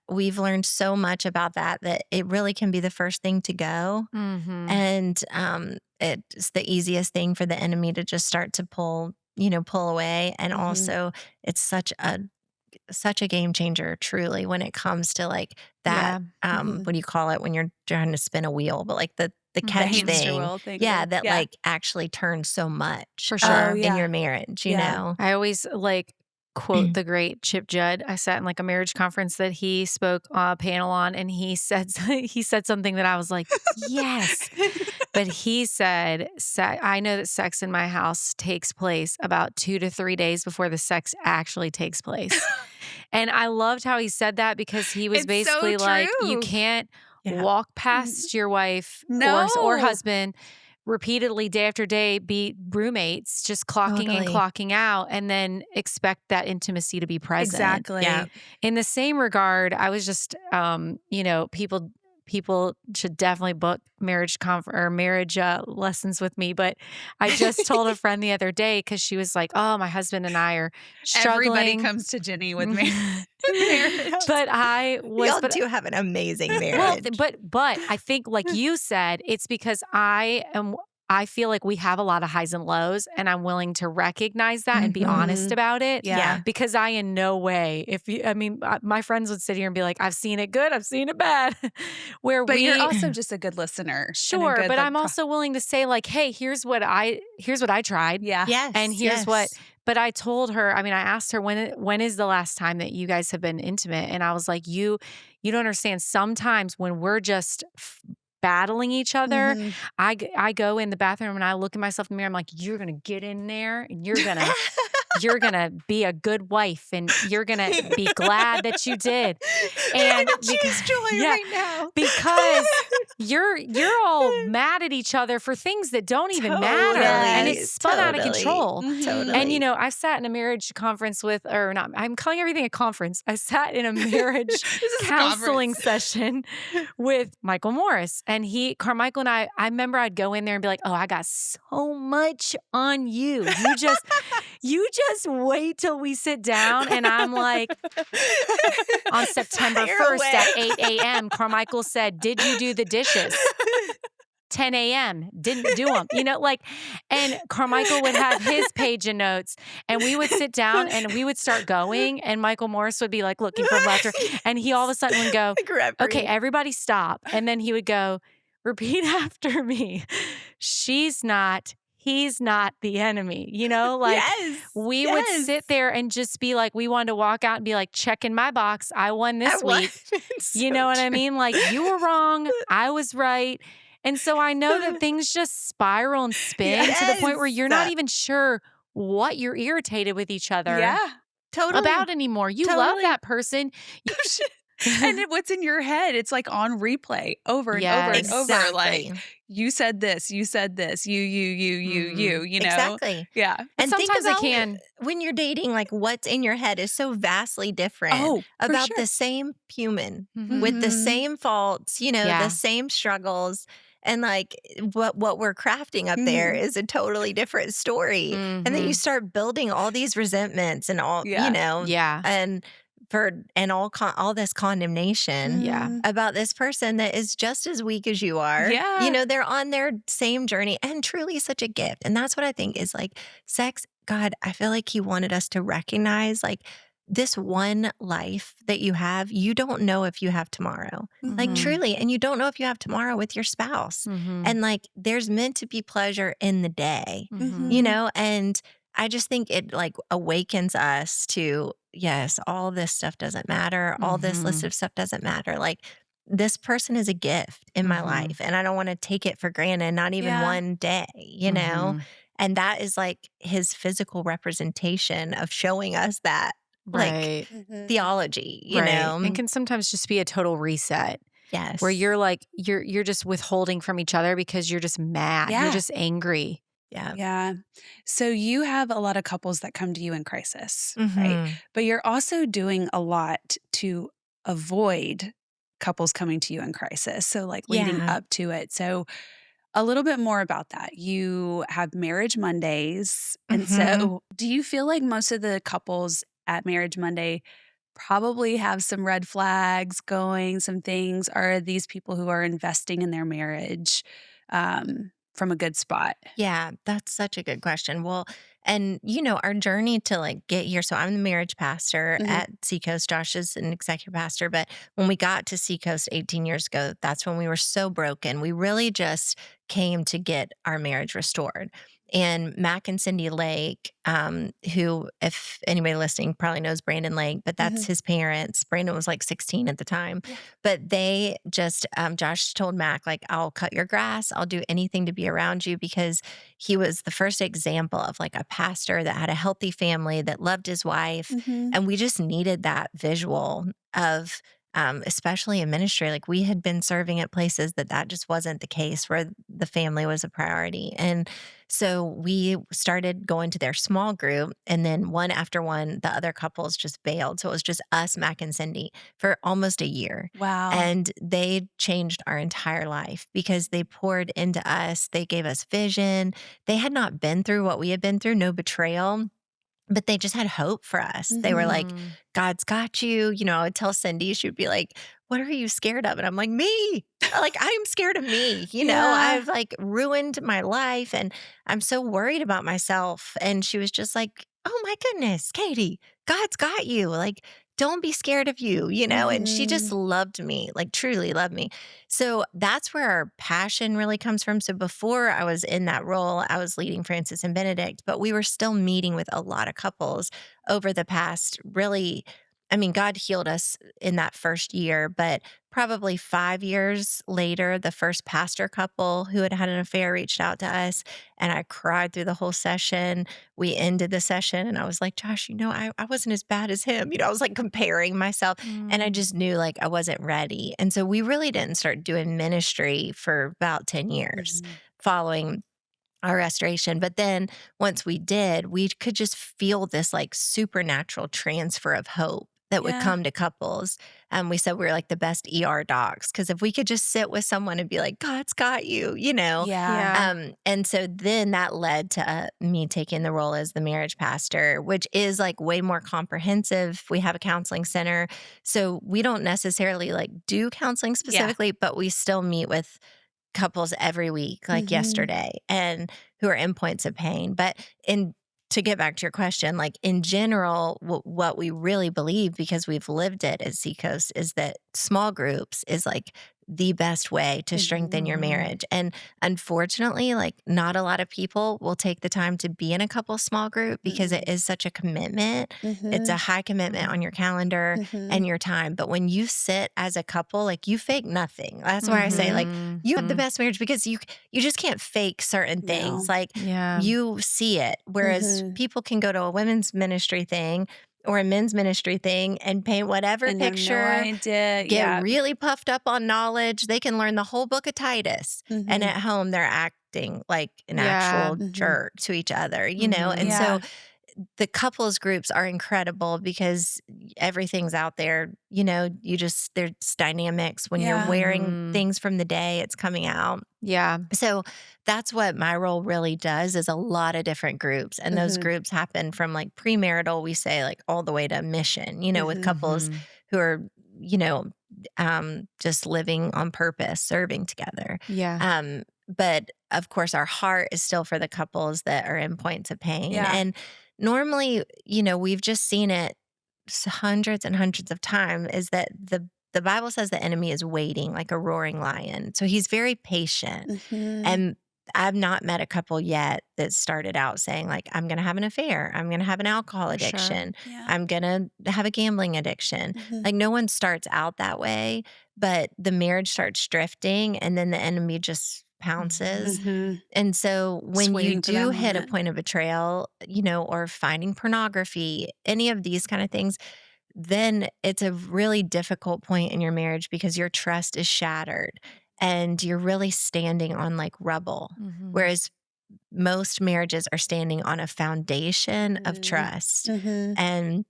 we've learned so much about that it really can be the first thing to go. Mhm. And it's the easiest thing for the enemy to just start to pull away. And Mhm. also it's such a game changer truly when it comes to like that Yeah. Mhm. what do you call it when you're trying to spin a wheel, but like the The catch hamster thing. wheel thing. Yeah, that Yeah. like actually turns so much For Oh, sure. in your yeah. marriage, Yeah. I always like quote the great Chip Judd. I sat in like a marriage conference that he spoke a panel on, and he said he said something that I was like, yes. But he said, I know that sex in my house takes place about 2 to 3 days before the sex actually takes place. And I loved how he said that because he was It's so basically like, you true. can't Yeah. walk Mhm. past your wife or No. husband repeatedly day after day, be roommates, just clocking in, Totally. clocking out, and then expect that intimacy to be present. Exactly. Yeah. In the same regard, I was just, people should definitely book marriage lessons with me. But I just told a friend the other day because she was like, "Oh, my husband and I are Everybody struggling." comes to Jenny with marriage. But I was, Y'all but do have an amazing well, marriage. but I think, like you said, it's because I am I feel like we have a lot of highs and lows, and I'm willing to recognize that and be honest about it. Yeah. Because I in no way, my friends would sit here and be like, I've seen it good, I've seen it bad. But you're also just a good listener. Sure, but I'm also willing to say like, hey, here's what I tried. Yeah. Yes. And here's what, but I told her, I asked her when is the last time that you guys have been intimate? And I was like, you don't understand. Sometimes when we're just battling each other, I go in the bathroom and I look at myself in the mirror. I'm like, you're going to get in there and you're going to be a good wife and you're going to be glad that you did. And choose joy right now. Because you're all mad at each other for things that don't even matter. And it's spun out of control. Totally. And, I sat in a marriage conference I'm calling everything a conference. I sat in a marriage counseling session with Michael Morris. And Carmichael and I remember I'd go in there and be like, oh, I got so much on you. You just wait till we sit down. And I'm like, on September 1st at 8 a.m., Carmichael said, did you do the dishes? 10 a.m., didn't do them. And Carmichael would have his page of notes and we would sit down and we would start going and Michael Morris would be like looking for laughter and he all of a sudden would go, okay, everybody stop. And then he would go, repeat after me. He's not the enemy, we would sit there and just be like, we wanted to walk out and be like, check in my box. I won this week. You know what I mean? Like you were wrong. I was right. And so I know that things just spiral and spin to the point where you're not even sure what you're irritated with each other about anymore. You love that person. And what's in your head, it's like on replay over and over and over. Like, you said this, you said this, you know? Exactly. Yeah. And sometimes think I can. When you're dating, like what's in your head is so vastly different about the same human with the same faults, the same struggles. And like what we're crafting up there is a totally different story. And then you start building all these resentments and all, and all this condemnation about this person that is just as weak as you are. Yeah. They're on their same journey and truly such a gift. And that's what I think is like sex. God, I feel like he wanted us to recognize like this one life that you have, you don't know if you have tomorrow. Like truly. And you don't know if you have tomorrow with your spouse. And like there's meant to be pleasure in the day, and I just think it like awakens us to, yes, all this stuff doesn't matter. All this list of stuff doesn't matter. Like this person is a gift in my life and I don't want to take it for granted, not even one day, And that is like his physical representation of showing us that like theology, you know? And can sometimes just be a total reset. Yes. Where you're like, you're just withholding from each other because you're just mad. You're just angry. Yeah. Yeah. So you have a lot of couples that come to you in crisis, right? But you're also doing a lot to avoid couples coming to you in crisis. So like leading up to it. So a little bit more about that. You have Marriage Mondays. And so do you feel like most of the couples at Marriage Monday probably have some red flags going, some things? Are these people who are investing in their marriage from a good spot? Yeah, that's such a good question. Well, and our journey to like get here. So I'm the marriage pastor at Seacoast. Josh is an executive pastor. But when we got to Seacoast 18 years ago, that's when we were so broken. We really just came to get our marriage restored. And Mac and Cindy Lake, who, if anybody listening probably knows Brandon Lake, but that's his parents. Brandon was like 16 at the time. Yeah. But they just, Josh told Mac, like, I'll cut your grass. I'll do anything to be around you, because he was the first example of like a pastor that had a healthy family, that loved his wife. And we just needed that visual of, especially in ministry. Like we had been serving at places that just wasn't the case, where the family was a priority. And so we started going to their small group, and then one after one, the other couples just bailed. So it was just us, Mac and Cindy, for almost a year. Wow. And they changed our entire life because they poured into us. They gave us vision. They had not been through what we had been through, no betrayal. But they just had hope for us. They were like, God's got you. I would tell Cindy, she would be like, what are you scared of? And I'm like, me. Like, I'm scared of me. Yeah. I've like ruined my life and I'm so worried about myself. And she was just like, oh my goodness, Katie, God's got you. Like, don't be scared of you, And she just loved me, like truly loved me. So that's where our passion really comes from. So before I was in that role, I was leading Francis and Benedict, but we were still meeting with a lot of couples over the past really. I mean, God healed us in that first year, but probably 5 years later, the first pastor couple who had had an affair reached out to us, and I cried through the whole session. We ended the session, and I was like, Josh, I wasn't as bad as him. I was like comparing myself, and I just knew like I wasn't ready. And so we really didn't start doing ministry for about 10 years following our restoration. But then once we did, we could just feel this like supernatural transfer of hope that would come to couples. We said we were like the best ER docs because if we could just sit with someone and be like, God's got you, Yeah. And so then that led to me taking the role as the marriage pastor, which is like way more comprehensive. We have a counseling center. So we don't necessarily like do counseling specifically, but we still meet with couples every week, like yesterday, and who are in points of pain. But to get back to your question, like in general, what we really believe, because we've lived it at Seacoast, is that small groups is like the best way to strengthen your marriage. And unfortunately, like not a lot of people will take the time to be in a couple small group because it is such a commitment. It's a high commitment on your calendar and your time. But when you sit as a couple, like you fake nothing. That's why I say like you have the best marriage because you just can't fake certain things. Like you see it. Whereas people can go to a women's ministry thing or a men's ministry thing and paint whatever And picture, have no idea. get really puffed up on knowledge. They can learn the whole book of Titus. And at home, they're acting like an actual jerk to each other, And so the couples groups are incredible because everything's out there, there's dynamics. When you're wearing things from the day, it's coming out. Yeah. So that's what my role really does is a lot of different groups. And those groups happen from like premarital, we say like all the way to mission, with couples who are, just living on purpose, serving together. Yeah. But of course, our heart is still for the couples that are in points of pain. Yeah. And normally, we've just seen it hundreds and hundreds of times is that the Bible says the enemy is waiting like a roaring lion. So he's very patient. And I've not met a couple yet that started out saying like, I'm going to have an affair. I'm going to have an alcohol addiction. Yeah. I'm going to have a gambling addiction. Like no one starts out that way, but the marriage starts drifting and then the enemy just pounces. And so when you do hit a point of betrayal, or finding pornography, any of these kind of things, then it's a really difficult point in your marriage because your trust is shattered and you're really standing on like rubble. Whereas most marriages are standing on a foundation of trust and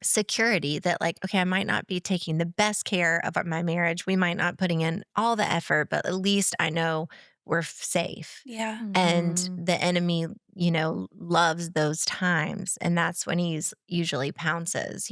security that like, okay, I might not be taking the best care of my marriage. We might not putting in all the effort, but at least I know we're safe. Yeah. And the enemy, loves those times. And that's when he's usually pounces,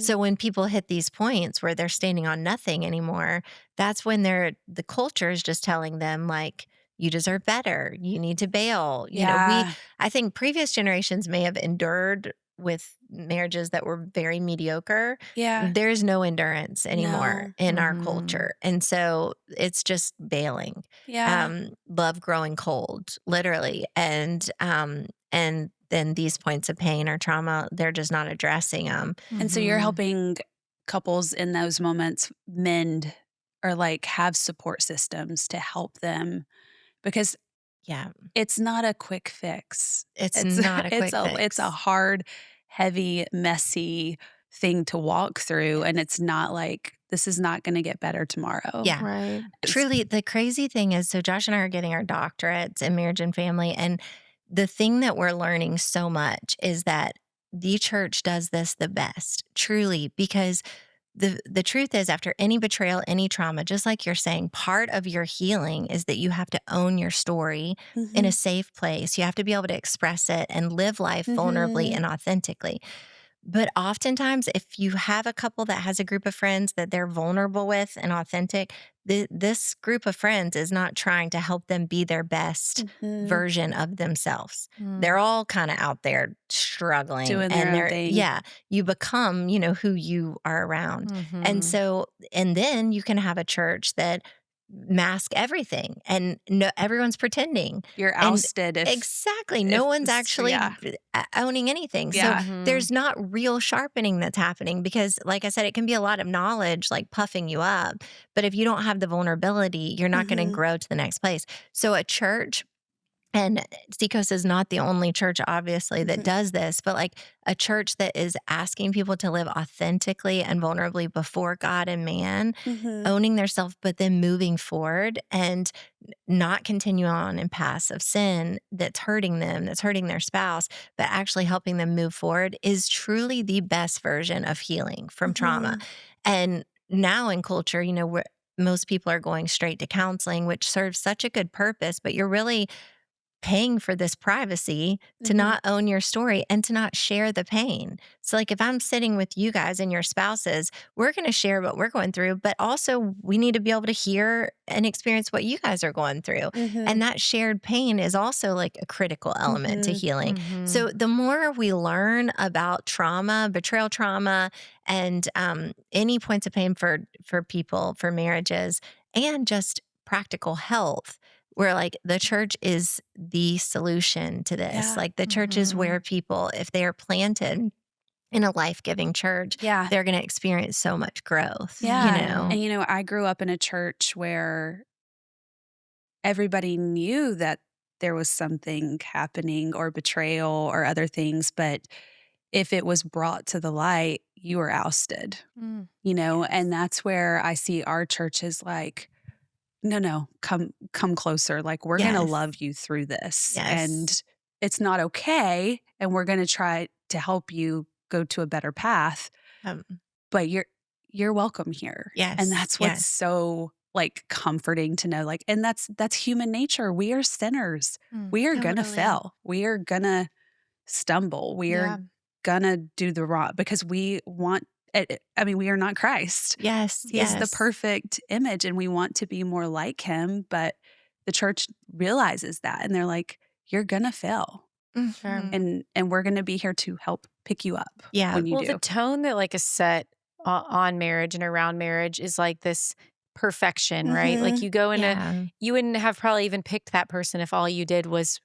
So when people hit these points where they're standing on nothing anymore, that's when the culture is just telling them like, you deserve better. You need to bail. I think previous generations may have endured with marriages that were very mediocre. Yeah. There's no endurance anymore in our culture. And so it's just bailing. Yeah. Love growing cold, literally. And then these points of pain or trauma, they're just not addressing them. And so you're helping couples in those moments mend or like have support systems to help them because it's not a quick fix. It's not a quick fix. It's a hard, heavy, messy thing to walk through. And it's not like, this is not going to get better tomorrow. Yeah. Right. Truly, the crazy thing is, so Josh and I are getting our doctorates in marriage and family. And the thing that we're learning so much is that the church does this the best, truly, because the truth is after any betrayal, any trauma, just like you're saying, part of your healing is that you have to own your story in a safe place. You have to be able to express it and live life vulnerably and authentically. But oftentimes, if you have a couple that has a group of friends that they're vulnerable with and authentic, this group of friends is not trying to help them be their best Mhm. version of themselves. Mm. They're all kind of out there struggling, Doing their and own thing. you become, who you are around. And Mhm. so, and then you can have a church that mask everything and no, everyone's pretending. You're And ousted exactly, no if one's this actually yeah. owning anything. So Yeah. Mhm. there's not real sharpening that's happening because, like I said, it can be a lot of knowledge, like puffing you up. But if you don't have the vulnerability, you're not going to Mhm. grow to the next place. So a church, and Seacoast is not the only church, obviously, that Mhm. does this, but like a church that is asking people to live authentically and vulnerably before God and man, Mhm. owning their self, but then moving forward and not continue on in paths of sin that's hurting them, that's hurting their spouse, but actually helping them move forward is truly the best version of healing from trauma. Mhm. And now in culture, where most people are going straight to counseling, which serves such a good purpose, but you're really paying for this privacy to Mhm. not own your story and to not share the pain. So, like, if I'm sitting with you guys and your spouses, we're going to share what we're going through, but also we need to be able to hear and experience what you guys are going through. Mhm. And that shared pain is also like a critical element to Mhm. healing. Mhm. So, the more we learn about trauma, betrayal trauma, and any points of pain for people, for marriages, and just practical health, where like the church is the solution to this. Yeah. Like the church is Mhm. where people, if they are planted in a life-giving church, Yeah. they're going to experience so much growth, Yeah. Mhm. And I grew up in a church where everybody knew that there was something happening or betrayal or other things, but if it was brought to the light, you were ousted, Mm. and that's where I see our church is like, no, no, come closer. Like we're going to Yes. love you through this Yes. and it's not okay. And we're going to try to help you go to a better path, Um, but you're welcome here. And yes. that's what's Yes. so like comforting to know, like, and that's human nature. We are sinners. Mm. We are going to Totally. fail. We are going to stumble. We are Yeah. gonna do the wrong because we want I mean, we are not Christ. Yes. He is the Yes. perfect image and we want to be more like him, but the church realizes that and they're like, you're gonna fail. Sure. Mhm. And we're gonna be here to help pick you up Yeah. when you Well, the do. tone that like is set on marriage and around marriage is like this perfection, right? Like Mhm. you go into, Yeah. you wouldn't have probably even picked that person if all you did was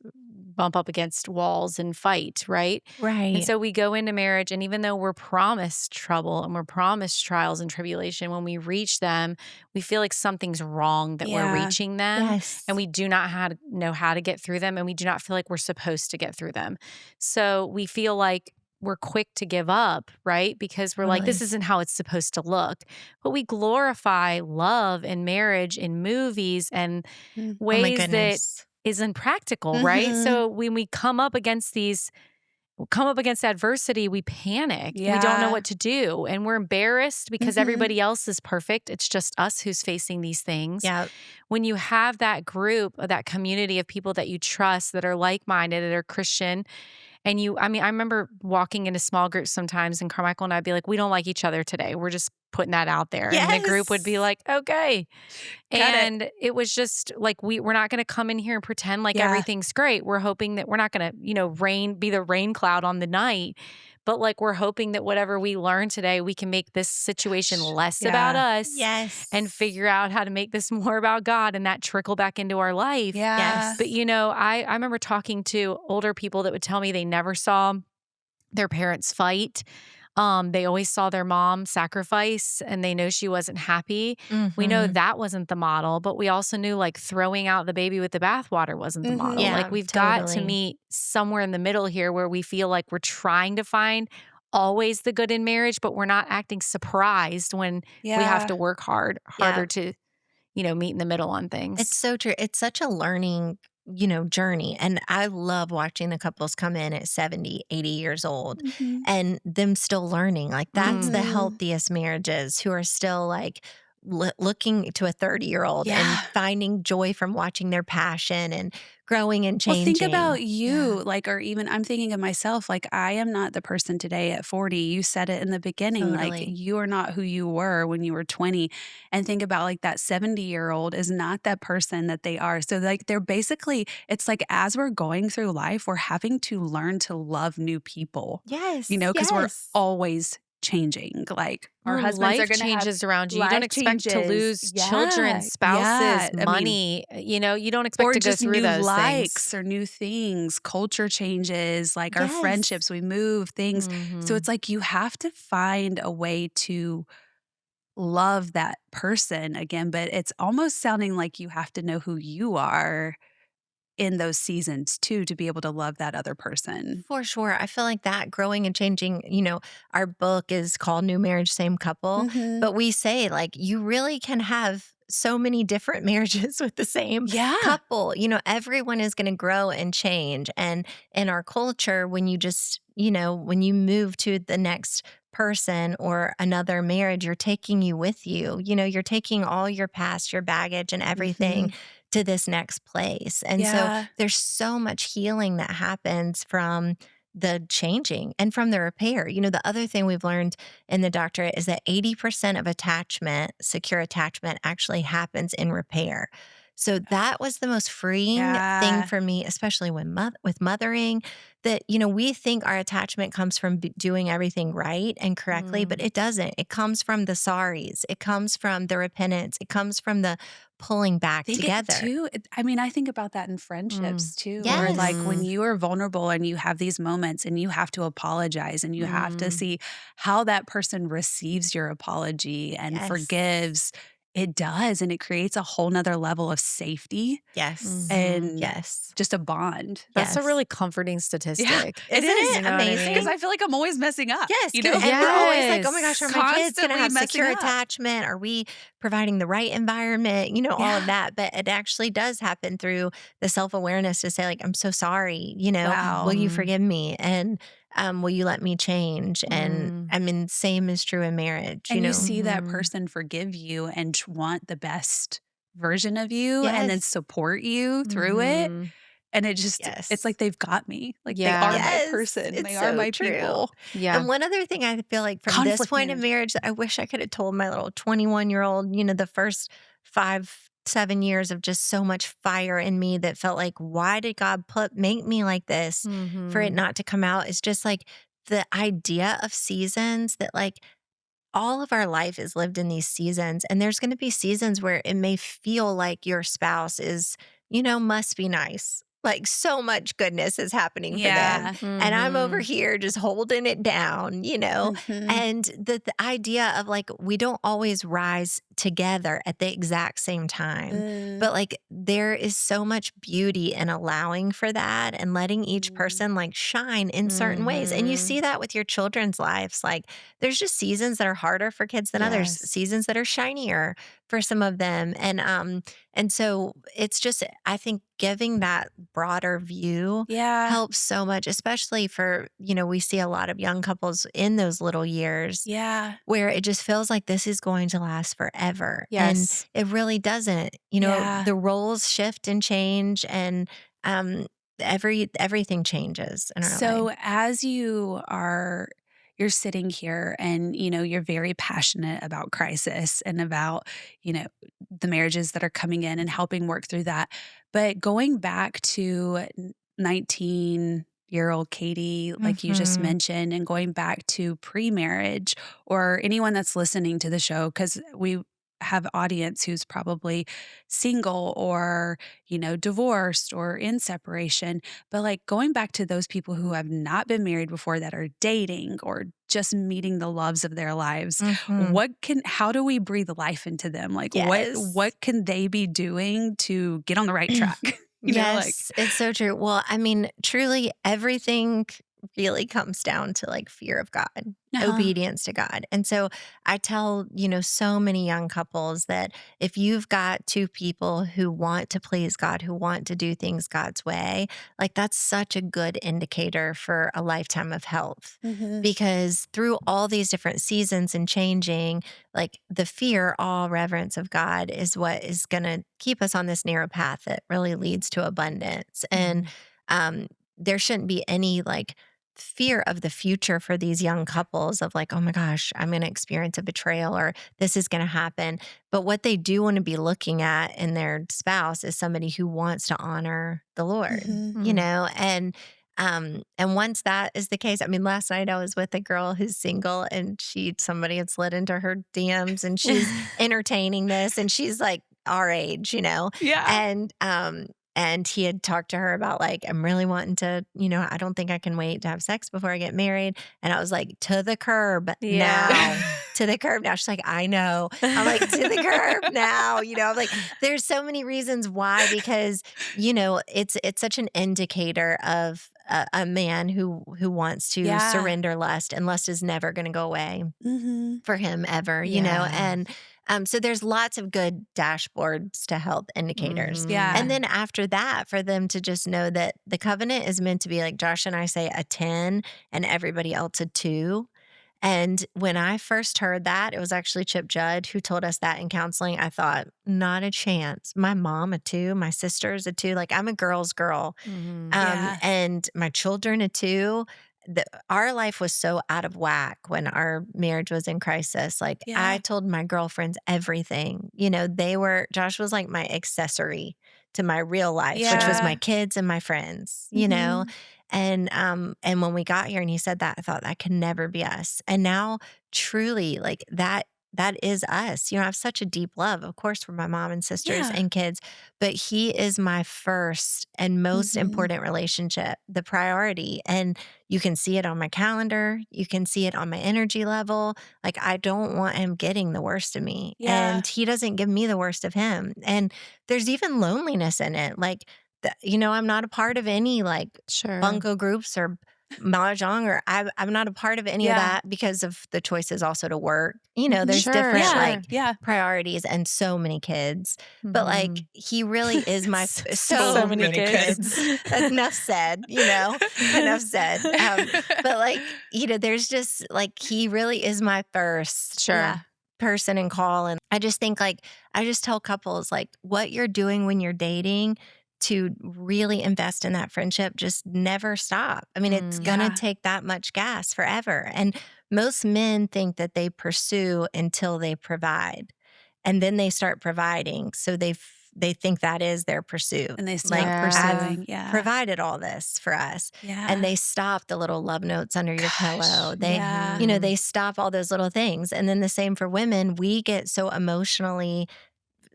bump up against walls and fight, right? And Right. so we go into marriage, and even though we're promised trouble and we're promised trials and tribulation, when we reach them, we feel like something's wrong that we're Yeah. reaching them, Yes. and we do not know how to get through them, and we do not feel like we're supposed to get through them. So we feel like we're quick to give up, right? Because we're like, this Totally. isn't how it's supposed to look. But we glorify love and marriage in movies and Mm. Oh my ways that goodness. is impractical, right? Mhm. So when we come up against adversity, we panic. We don't know Yeah. what to do. And we're embarrassed because Mhm. everybody else is perfect. It's just us who's facing these things. Yeah. When you have that group, that community of people that you trust that are like minded, that are Christian, and I mean, I remember walking into small groups sometimes, and Carmichael and I'd be like, we don't like each other today. We're just putting that out there. And the group would be Yes. like, okay. Got it. And it was just like, we're not going to come in here and pretend like Yeah. everything's great. We're hoping that we're not going to, be the rain cloud on the night. But like, we're hoping that whatever we learn today, we can make this situation Gosh. less about Yeah. us Yes. and figure out how to make this more about God and that trickle back into our life. Yeah. Yes. But, I remember talking to older people that would tell me they never saw their parents fight. They always saw their mom sacrifice and they know she wasn't happy. We know Mhm. that wasn't the model, but we also knew like throwing out the baby with the bathwater wasn't the Mhm. model. Like Yeah, we've got to totally. meet somewhere in the middle here where we feel like we're trying to find always the good in marriage, but we're not acting surprised when we have Yeah. to work Yeah. harder to, meet in the middle on It's things. so true. It's such a learning, journey. And I love watching the couples come in at 70, 80 years old Mhm. and them still learning. Like that's the Mm. Mhm. healthiest marriages who are still like looking to a 30-year-old and Yeah. finding joy from watching their passion and growing and Well, changing. think about you, Yeah, like, or even I'm thinking of myself, like, I am not the person today at 40. You said it in the beginning, like, totally. you are not who you were when you were 20. And think about like that 70-year-old is not that person that they are. So, like, they're basically, it's like as we're going through life, we're having to learn to love new people, Yes, because we're yes. always changing. Like, our Well, husbands are life going to have changes around you. You don't life expect to changes. lose children, Yeah. spouses, Yeah. I mean, money. You don't expect or to go just through new those things. likes or new things, culture changes, like our Yes. friendships, we move things. So Mhm. it's like you have to find a way to love that person again, but it's almost sounding like you have to know who you are in those seasons too to be able to love that other person. For sure. I feel like that growing and changing, our book is called New Marriage, Same Couple, Mhm. but we say like you really can have so many different marriages with the same Yeah. couple. Everyone is going to grow and change. And in our culture, when you just, when you move to the next person or another marriage, you're taking you with you. You're taking all your past, your baggage, and everything Mhm. to this next place. And so Yeah. there's so much healing that happens from the changing and from the repair. The other thing we've learned in the doctorate is that 80% of attachment, secure attachment, actually happens in repair. So that was the most freeing thing Yeah. for me, especially when with mothering, that, we think our attachment comes from doing everything right and correctly, but Mm. it doesn't. It comes from the sorries. It comes from the repentance. It comes from the pulling back Think it together. too. I mean, I think about that in Mm. friendships too, where like when Mhm. Yes. you are vulnerable and you have these moments and you have to apologize and you have to Mm. see how that person receives your apology and Yes. forgives, it does. And it creates a whole nother level of safety Yes. Mhm. and Yes. just a bond. That's a Yes. really comforting Yeah, statistic. it Isn't is. it You know what I Because amazing? mean? I feel like I'm always messing up, Yes, you 'cause know? and we're always like, "Oh my gosh, are Yes. my kids gonna Constantly have messing secure up. attachment? Are we providing the right environment?" All of Yeah. that, but it actually does happen through the self-awareness to say like, "I'm so sorry, will Wow. you Mm. forgive me? And, will you let me change?" And, Mm. I mean, same is true in marriage, And you see that Mhm. person forgive you and want the best version of you and then Yes. support you through it. Mhm. And it's Yes. like they've got me. Like they are Yeah. my Yes, person. it's They are so my true. people. Yeah. And one other thing I feel like from this Conflict point in management. marriage that I wish I could have told my little 21-year-old, the first 5, 7 years of just so much fire in me that felt like, why did God make me like this for it Mhm. not to come out? Is just like the idea of seasons that like all of our life is lived in these seasons. And there's going to be seasons where it may feel like your spouse is, must be nice. Like so much goodness is happening for them. Yeah. And I'm over Mhm. here just holding it down. Mhm. And the idea of like, we don't always rise together at the exact same time. Mm. But like, there is so much beauty in allowing for that and letting each Mm. person like shine in certain ways. And you Mhm. see that with your children's lives. Like, there's just seasons that are harder for kids than others, Yes. seasons that are shinier for some of them. And so it's just I think giving that broader view Yeah. helps so much, especially for, we see a lot of young couples in those little years Yeah. where it just feels like this is going to last forever. And Yes. it really doesn't. Yeah. The roles shift and change and everything changes in our life. So as you're sitting here and you're very passionate about crisis and about the marriages that are coming in and helping work through that, but going back to 19-year-old Katie, like you just Mhm. mentioned, and going back to pre-marriage, or anyone that's listening to the show, because we have audience who's probably single or divorced or in separation, but like going back to those people who have not been married before that are dating or just meeting the loves of their lives, Mhm. how do we breathe life into them? Like Yes. what can they be doing to get on the right track? Like Yes, it's so true. Well, I mean, truly everything really comes down to like fear of God, Uh-huh. obedience to God. And so I tell, so many young couples that if you've got two people who want to please God, who want to do things God's way, like that's such a good indicator for a lifetime of health. Mm-hmm. Because through all these different seasons and changing, like the fear, awe, reverence of God is what is going to keep us on this narrow path that really leads to abundance. And there shouldn't be any like fear of the future for these young couples of like, oh my gosh, I'm going to experience a betrayal or this is going to happen. But what they do want to be looking at in their spouse is somebody who wants to honor the Lord, Mm-hmm. and once that is the case, I mean, last night I was with a girl who's single and somebody had slid into her DMs and she's entertaining this and she's like our age, Yeah. and he had talked to her about like, I'm really wanting to, I don't think I can wait to have sex before I get married. And I was like, to the curb now, to the curb now. She's like, I know. I'm like, to the curb now. I'm like, there's so many reasons why, because, it's such an indicator of a man who wants to surrender lust, and lust is never going to go away for him ever, and so there's lots of good dashboards to health indicators. Yeah. And then after that, for them to just know that the covenant is meant to be like Josh and I say a 10 and everybody else a 2. And when I first heard that, it was actually Chip Judd who told us that in counseling. I thought, not a chance. My mom a 2, my sister's a 2. Like I'm a girl's girl. And my children a 2. Our life was so out of whack when our marriage was in crisis. Like I told my girlfriends everything. Josh was like my accessory to my real life, which was my kids and my friends, And when we got here and he said that, I thought that could never be us. And now truly like that is us. I have such a deep love, of course, for my mom and sisters and kids, but he is my first and most important relationship, the priority. And you can see it on my calendar. You can see it on my energy level. Like I don't want him getting the worst of me. And he doesn't give me the worst of him. And there's even loneliness in it. Like, I'm not a part of any like bunko groups or mahjong, or I'm not a part of any of that because of the choices also to work. There's different priorities and so many kids. But like he really is my so many kids. That's enough said, enough said. But like, there's just like he really is my first person and call. And I just think like I just tell couples like what you're doing when you're dating to really invest in that friendship, just never stop. I mean, it's going to take that much gas forever. And most men think that they pursue until they provide. And then they start providing. So they think that is their pursuit. And they start pursuing. I've provided all this for us. And they stop the little love notes under your pillow. They, they stop all those little things. And then the same for women. We get so emotionally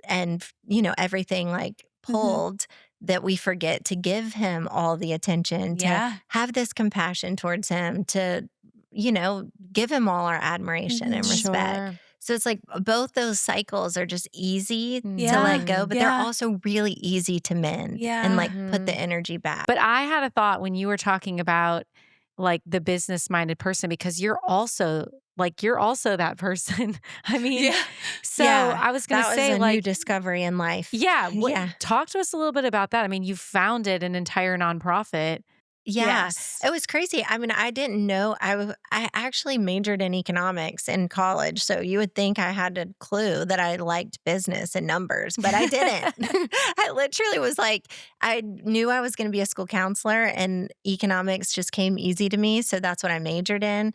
and, everything like pulled that we forget to give him all the attention, to have this compassion towards him, to, give him all our admiration and respect. So it's like both those cycles are just easy to let go, but they're also really easy to mend and like put the energy back. But I had a thought when you were talking about like the business-minded person, because you're also that person. I mean, so I was going to say that was a like new discovery in life. Talk to us a little bit about that. I mean, you founded an entire nonprofit. It was crazy. I mean, I didn't know. I actually majored in economics in college. So you would think I had a clue that I liked business and numbers, but I didn't. I literally was like, I knew I was going to be a school counselor and economics just came easy to me. So that's what I majored in.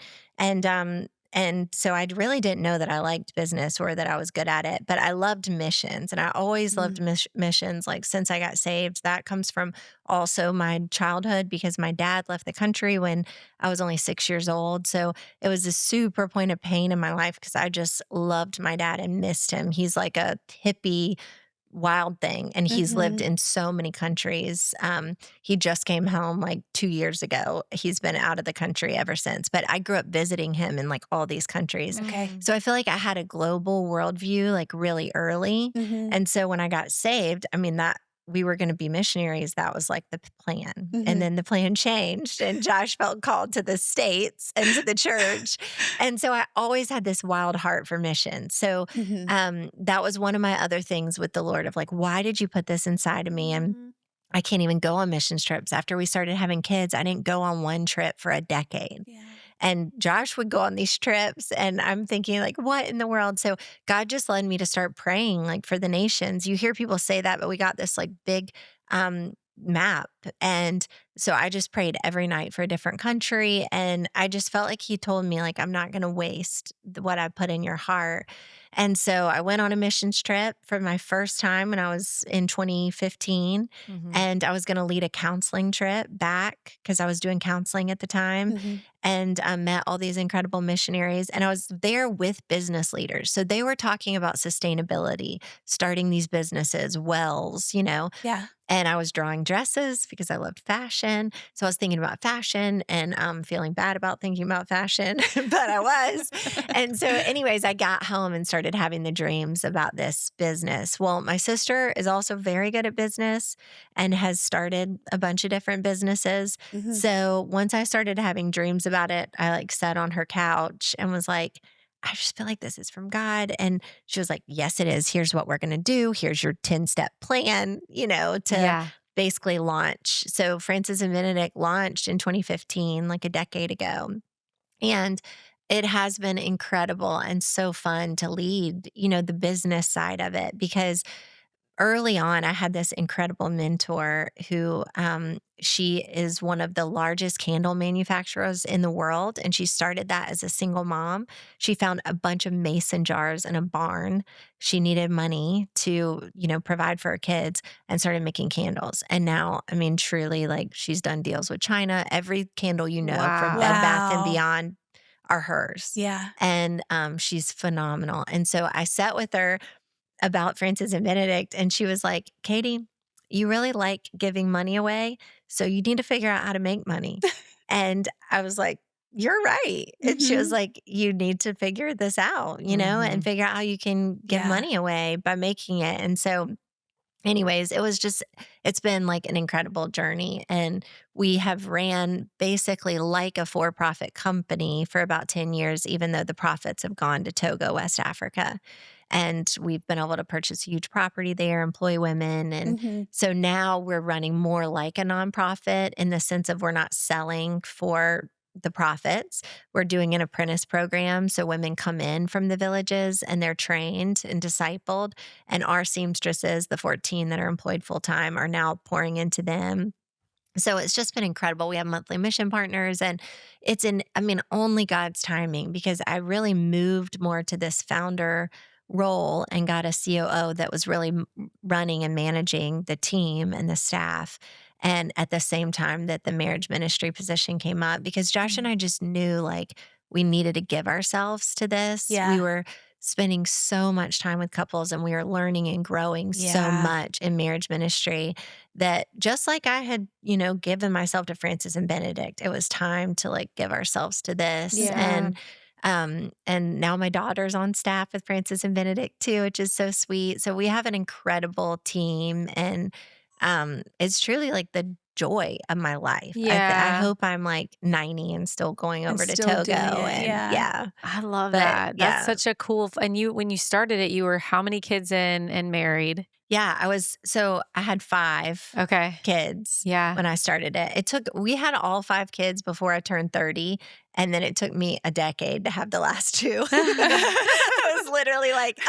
And so I really didn't know that I liked business or that I was good at it, but I loved missions, and I always loved missions. Like since I got saved, that comes from also my childhood because my dad left the country when I was only 6 years old. So it was a super point of pain in my life because I just loved my dad and missed him. He's like a hippie wild thing. And he's lived in so many countries. He just came home like 2 years ago. He's been out of the country ever since. But I grew up visiting him in like all these countries. So I feel like I had a global worldview like really early. And so when I got saved, I mean, that we were going to be missionaries. That was like the plan. Mm-hmm. And then the plan changed, and Josh felt called to the States and to the church. And so I always had this wild heart for missions. So that was one of my other things with the Lord of like, why did you put this inside of me? And I can't even go on missions trips. After we started having kids, I didn't go on one trip for a decade. Yeah. And Josh would go on these trips, and I'm thinking like, what in the world? So God just led me to start praying like for the nations. You hear people say that, but we got this like big map. And so I just prayed every night for a different country. And I just felt like he told me like, I'm not going to waste what I put in your heart. And so I went on a missions trip for my first time when I was in 2015. And I was going to lead a counseling trip back because I was doing counseling at the time. And I met all these incredible missionaries. And I was there with business leaders. So they were talking about sustainability, starting these businesses, wells, Yeah. And I was drawing dresses because I loved fashion. So I was thinking about fashion and feeling bad about thinking about fashion, but I was. And so anyways, I got home and started having the dreams about this business. Well, my sister is also very good at business and has started a bunch of different businesses. So once I started having dreams about it, I like sat on her couch and was like, I just feel like this is from God. And she was like, yes, it is. Here's what we're going to do. Here's your 10-step plan, to basically launch. So Francis and Benedict launched in 2015, like a decade ago. And it has been incredible and so fun to lead, the business side of it, because early on, I had this incredible mentor who she is one of the largest candle manufacturers in the world. And she started that as a single mom. She found a bunch of mason jars in a barn. She needed money to, provide for her kids, and started making candles. And now, I mean, truly, like, she's done deals with China. Every candle from Bed Bath and Beyond are hers. Yeah. And she's phenomenal. And so I sat with her about Francis and Benedict, and she was like, Katie, you really like giving money away, so you need to figure out how to make money. And I was like, you're right. And she was like, you need to figure this out, and figure out how you can give money away by making it. And so anyways, it's been like an incredible journey. And we have ran basically like a for-profit company for about 10 years, even though the profits have gone to Togo, West Africa. And we've been able to purchase a huge property there, employ women. And so now we're running more like a nonprofit in the sense of we're not selling for the profits. We're doing an apprentice program. So women come in from the villages and they're trained and discipled. And our seamstresses, the 14 that are employed full time, are now pouring into them. So it's just been incredible. We have monthly mission partners, and it's only God's timing, because I really moved more to this founder role and got a COO that was really running and managing the team and the staff. And at the same time that the marriage ministry position came up, because Josh and I just knew like we needed to give ourselves to this. Yeah. We were spending so much time with couples, and we were learning and growing so much in marriage ministry that just like I had, given myself to Francis and Benedict, it was time to like give ourselves to this. Yeah. And now my daughter's on staff with Francis and Benedict too, which is so sweet. So we have an incredible team, and it's truly like the joy of my life. I hope I'm like 90 and still going over to Togo. I love that. That's such a cool. And when you started it, you were how many kids in and married? Yeah, I had 5 kids when I started it. We had all 5 kids before I turned 30. And then it took me a decade to have the last 2. I was literally like,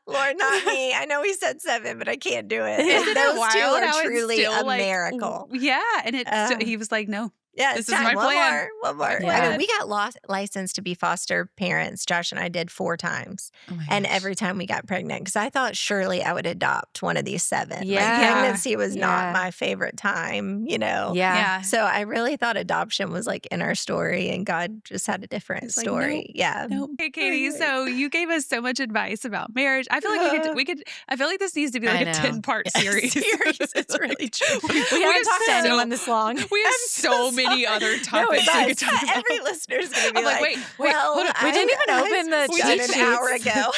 Lord, not me. I know we said 7, but I can't do it. Isn't Those it wild 2 are how truly it's still a miracle. Yeah. And he was like, no. Yeah, this is my plan. One more. Yeah. I mean, we got licensed to be foster parents. Josh and I did 4 times. And every time we got pregnant, because I thought surely I would adopt one of these 7. Yeah. Like, pregnancy was not my favorite time, Yeah. So I really thought adoption was like in our story, and God just had a different story. Like, nope, yeah. Nope. Hey, Katie. So you gave us so much advice about marriage. I feel like we could. I feel like this needs to be like a 10-part series. It's really true. We haven't talked to anyone this long. We have so many other topics we could talk about. Every listener's going to be I'm like, wait, well, hold on. We didn't even open the cheat sheets. An hour ago.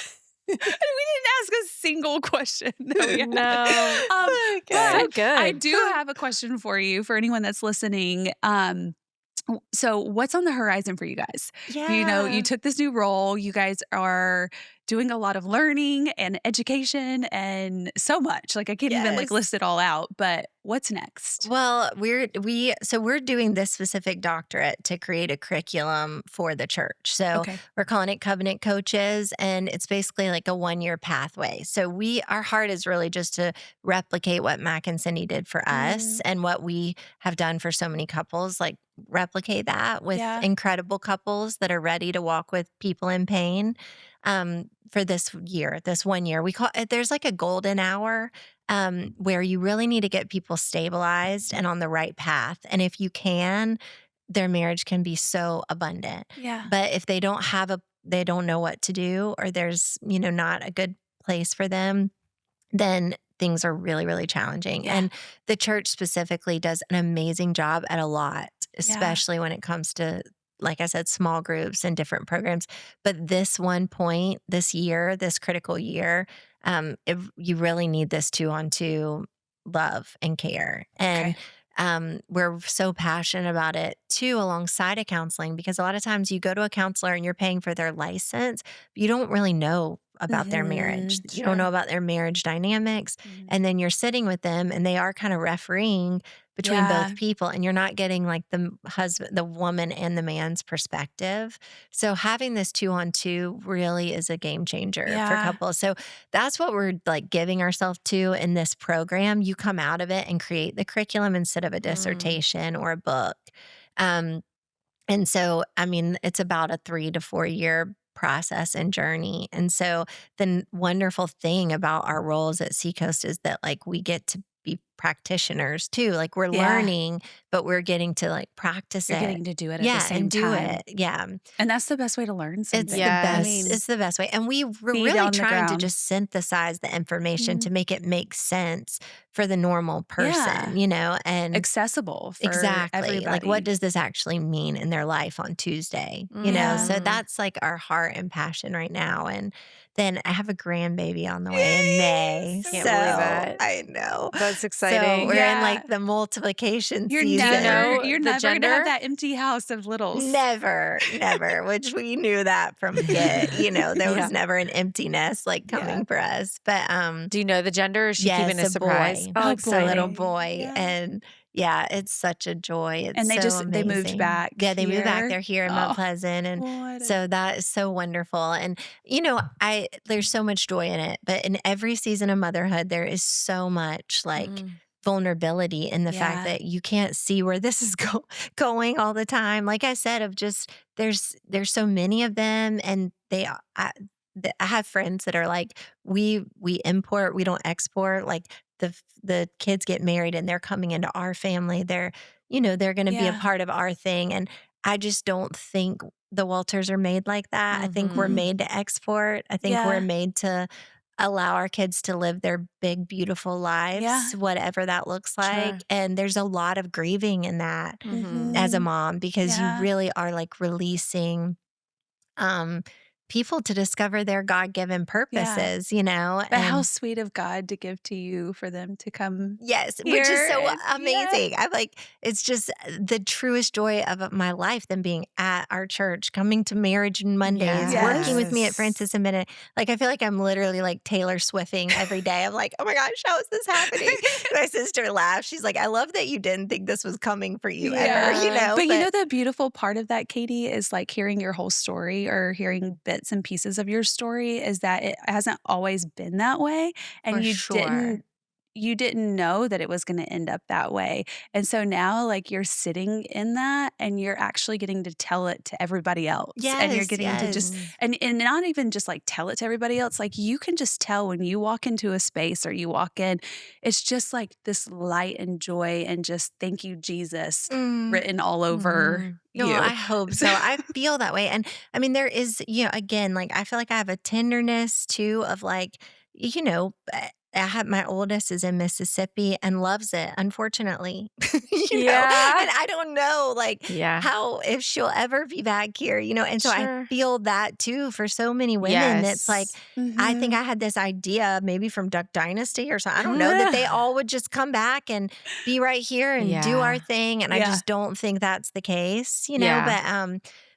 ask a single question. No, we haven't. No. But So good. I do have a question for you, for anyone that's listening. So what's on the horizon for you guys? You know, you Yeah. took this new role. You guys are doing a lot of learning and education and so much. Like I can't even like Yes. list it all out, but what's next? Well, we're doing this specific doctorate to create a curriculum for the church. So Okay. we're calling it Covenant Coaches, and it's basically like a 1-year pathway. So our heart is really just to replicate what Mac and Cindy did for us and what we have done for so many couples, like replicate that with Yeah. incredible couples that are ready to walk with people in pain. For this 1 year, we call it, there's like a golden hour where you really need to get people stabilized and on the right path. And if you can, their marriage can be so abundant. Yeah. But if they don't they don't know what to do, or there's, not a good place for them, then things are really, really challenging. Yeah. And the church specifically does an amazing job at a lot, especially when it comes to, like I said, small groups and different programs. But this one point, this year, this critical year, you really need this 2-on-2 love and care. And we're so passionate about it too, alongside of counseling, because a lot of times you go to a counselor and you're paying for their license, but you don't really know about their marriage. You don't know about their marriage dynamics. And then you're sitting with them and they are kind of refereeing between both people, and you're not getting like the woman and the man's perspective. So having this 2-on-2 really is a game changer for couples. So that's what we're like giving ourselves to in this program. You come out of it and create the curriculum instead of a dissertation or a book. And so, I mean, it's about a 3 to 4 year process and journey. And so the wonderful thing about our roles at Seacoast is that like we get to be practitioners too. Like we're learning, but we're getting to like practice You're it. getting to do it at the same and do time. it. Yeah. And that's the best way to learn something. It's the best. I mean, It's the best way. And we're feet really on the trying to ground. just synthesize the information to make it make sense for the normal person, and accessible for exactly. everybody. Like, what does this actually mean in their life on Tuesday? So that's like our heart and passion right now. And then I have a grandbaby on the way in May. Can't believe it. I know. That's So exciting. we're in like the multiplication You're season. know you're the never going to gender? have that empty house of littles. Never, which we knew that from get, there was never an emptiness like coming for us. But Do you know the gender? Or is she yes, keeping a surprise? boy. Oh, It's a little exciting. boy. Yeah. And it's such a joy. It's And they so they moved amazing. back. Yeah, they moved back. here. They're here in Mount Pleasant. And What a- so that is so wonderful. And, there's so much joy in it. But in every season of motherhood, there is so much like vulnerability in the fact that you can't see where this is going all the time. Like I said, of just there's so many of them, and I have friends that are like, we import, we don't export. Like the kids get married and they're coming into our family. They're they're going to be a part of our thing, and I just don't think the Walters are made like that. I think we're made to export. I think we're made to allow our kids to live their big, beautiful lives, whatever that looks like. Sure. And there's a lot of grieving in that Mhm. as a mom, because you Yeah. really are like releasing people to discover their God-given purposes, But how and sweet of God to give to you for them to come. yes, which is Here so is- amazing. I'm like, it's just the truest joy of my life, them being at our church, coming to Marriage and Mondays, working with me at Yes. Francis Benedict. Like, I feel like I'm literally like Taylor Swifting every day. I'm like, oh my gosh, how is this happening? My sister laughs. She's like, I love that you didn't think this was coming for you ever, But you know, the beautiful part of that, Katie, is like hearing your whole story or hearing bits and pieces of your story is that it hasn't always been that way. And For you sure. didn't know that it was going to end up that way. And so now like you're sitting in that and you're actually getting to tell it to everybody else. And you're Yes, getting to just yes. and not even just like tell it to everybody else. Like you can just tell when you walk into a space or you walk in, it's just like this light and joy and just thank you, Jesus, written all over No, you. I hope so. I feel that way. And I mean, there is, again, like I feel like I have a tenderness too of like, my oldest is in Mississippi and loves it, unfortunately. You know? Yeah. And I don't know, like, Yeah. how, if she'll ever be back here, you know? And so I Sure. feel that too for so many women. It's like, Yes. I think I had this idea maybe from Duck Dynasty or something. I don't know, that they all would just come back and be right here and do our Yeah. thing. And I just don't think that's the case, you know? Yeah.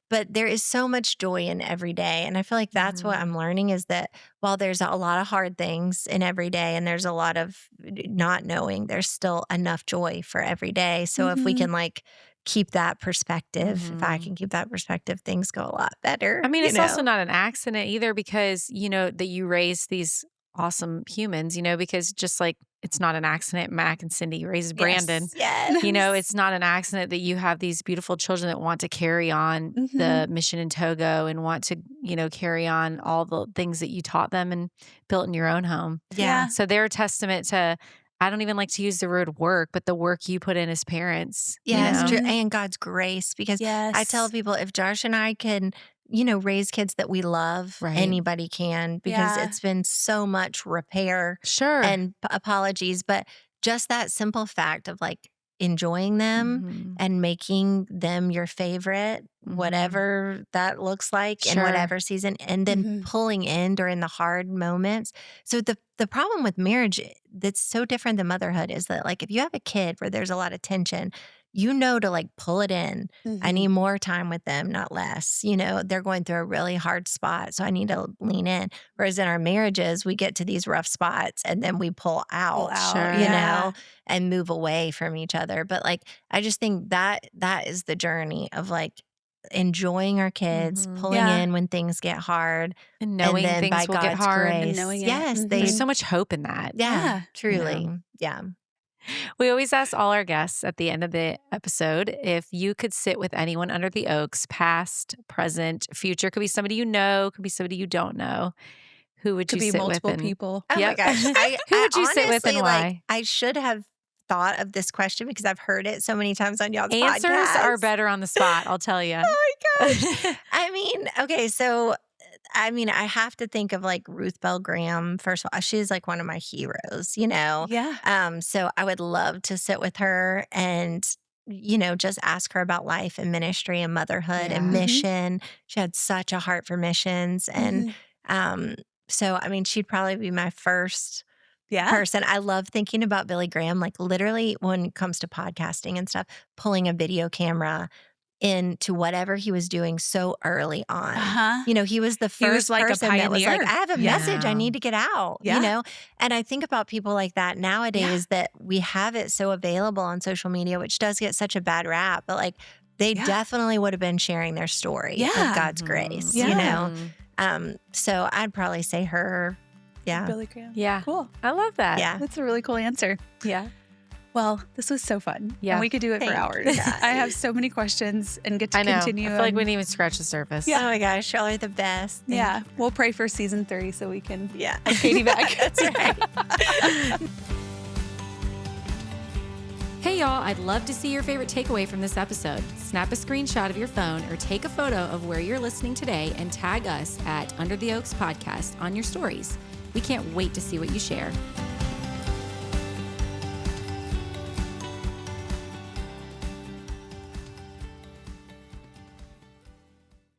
But there is so much joy in every day. And I feel like that's what Mhm. I'm learning, is that while there's a lot of hard things in every day and there's a lot of not knowing, there's still enough joy for every day. So if we can like keep that perspective, if I Mhm. can keep that perspective, things go a lot better. I mean, you it's also know? not an accident either, because, that you raise these awesome humans, because just like it's not an accident Mac and Cindy raised Brandon. Yes. Yes. It's not an accident that you have these beautiful children that want to carry on the mission in Togo and want to, carry on all the things that you taught them and built in your own home. Yeah. So they're a testament to, I don't even like to use the word work, but the work you put in as parents. Yeah, it's true. Mhm. And God's grace, because I tell Yes. people, if Josh and I can, raise kids that we love, Right. anybody can, because Yeah. it's been so much repair Sure. and apologies. But just that simple fact of like enjoying them Mhm. and making them your favorite, Mhm. whatever that looks like in Sure. whatever season, and then pulling in during the hard moments. So the problem with marriage that's so different than motherhood is that, like, if you have a kid where there's a lot of tension, to like pull it in. I need more time with them, not less. They're going through a really hard spot, so I need to lean in. Whereas in our marriages, we get to these rough spots and then we pull out, Sure. and move away from each other. But like, I just think that is the journey of like enjoying our kids, Mhm. pulling Yeah. in when things get hard, And and knowing then by things will get God's hard. grace, And knowing it. yes, There's so much hope in that. yeah, truly, Yeah. yeah. We always ask all our guests at the end of the episode, if you could sit with anyone under the oaks, past, present, future, could be somebody you know, could be somebody you don't know. Who would Could you be sit multiple with? people. Oh my Yep. gosh. Who I would you sit with and honestly, like, why? I should have thought of this question because I've heard it so many times on y'all's Answers are podcasts. better on the spot, I'll tell you. Oh my gosh. I mean, okay, so I have to think of like Ruth Bell Graham. First of all, she's like one of my heroes, Yeah. So I would love to sit with her and just ask her about life and ministry and motherhood Yeah. and mission. She had such a heart for missions. And so I mean, she'd probably be my first Yeah. person. I love thinking about Billy Graham, like literally when it comes to podcasting and stuff, pulling a video camera into whatever he was doing so early on. He was the He was first like a person that was like, pioneer. I have a message I Yeah. need to get out, Yeah. And I think about people like that nowadays, that we have it so available on social media, which does get such a bad rap, but like they Yeah. definitely would have been sharing their story Yeah. of God's grace, Yeah. So I'd probably say her. Yeah. Billy Graham. Yeah. Cool. I love that. Yeah. That's a really cool answer. Yeah. Well, this was so fun. Yeah. And we could do it Thank for you, hours. guys. I have so many questions and get to I know. continue. I feel like on- we didn't even scratch the surface. Oh my gosh, y'all are the best. Thank Yeah. We'll pray for season 3 so we can you. Yeah. have Katie back. That's right. Hey y'all, I'd love to see your favorite takeaway from this episode. Snap a screenshot of your phone or take a photo of where you're listening today and tag us at Under the Oaks Podcast on your stories. We can't wait to see what you share.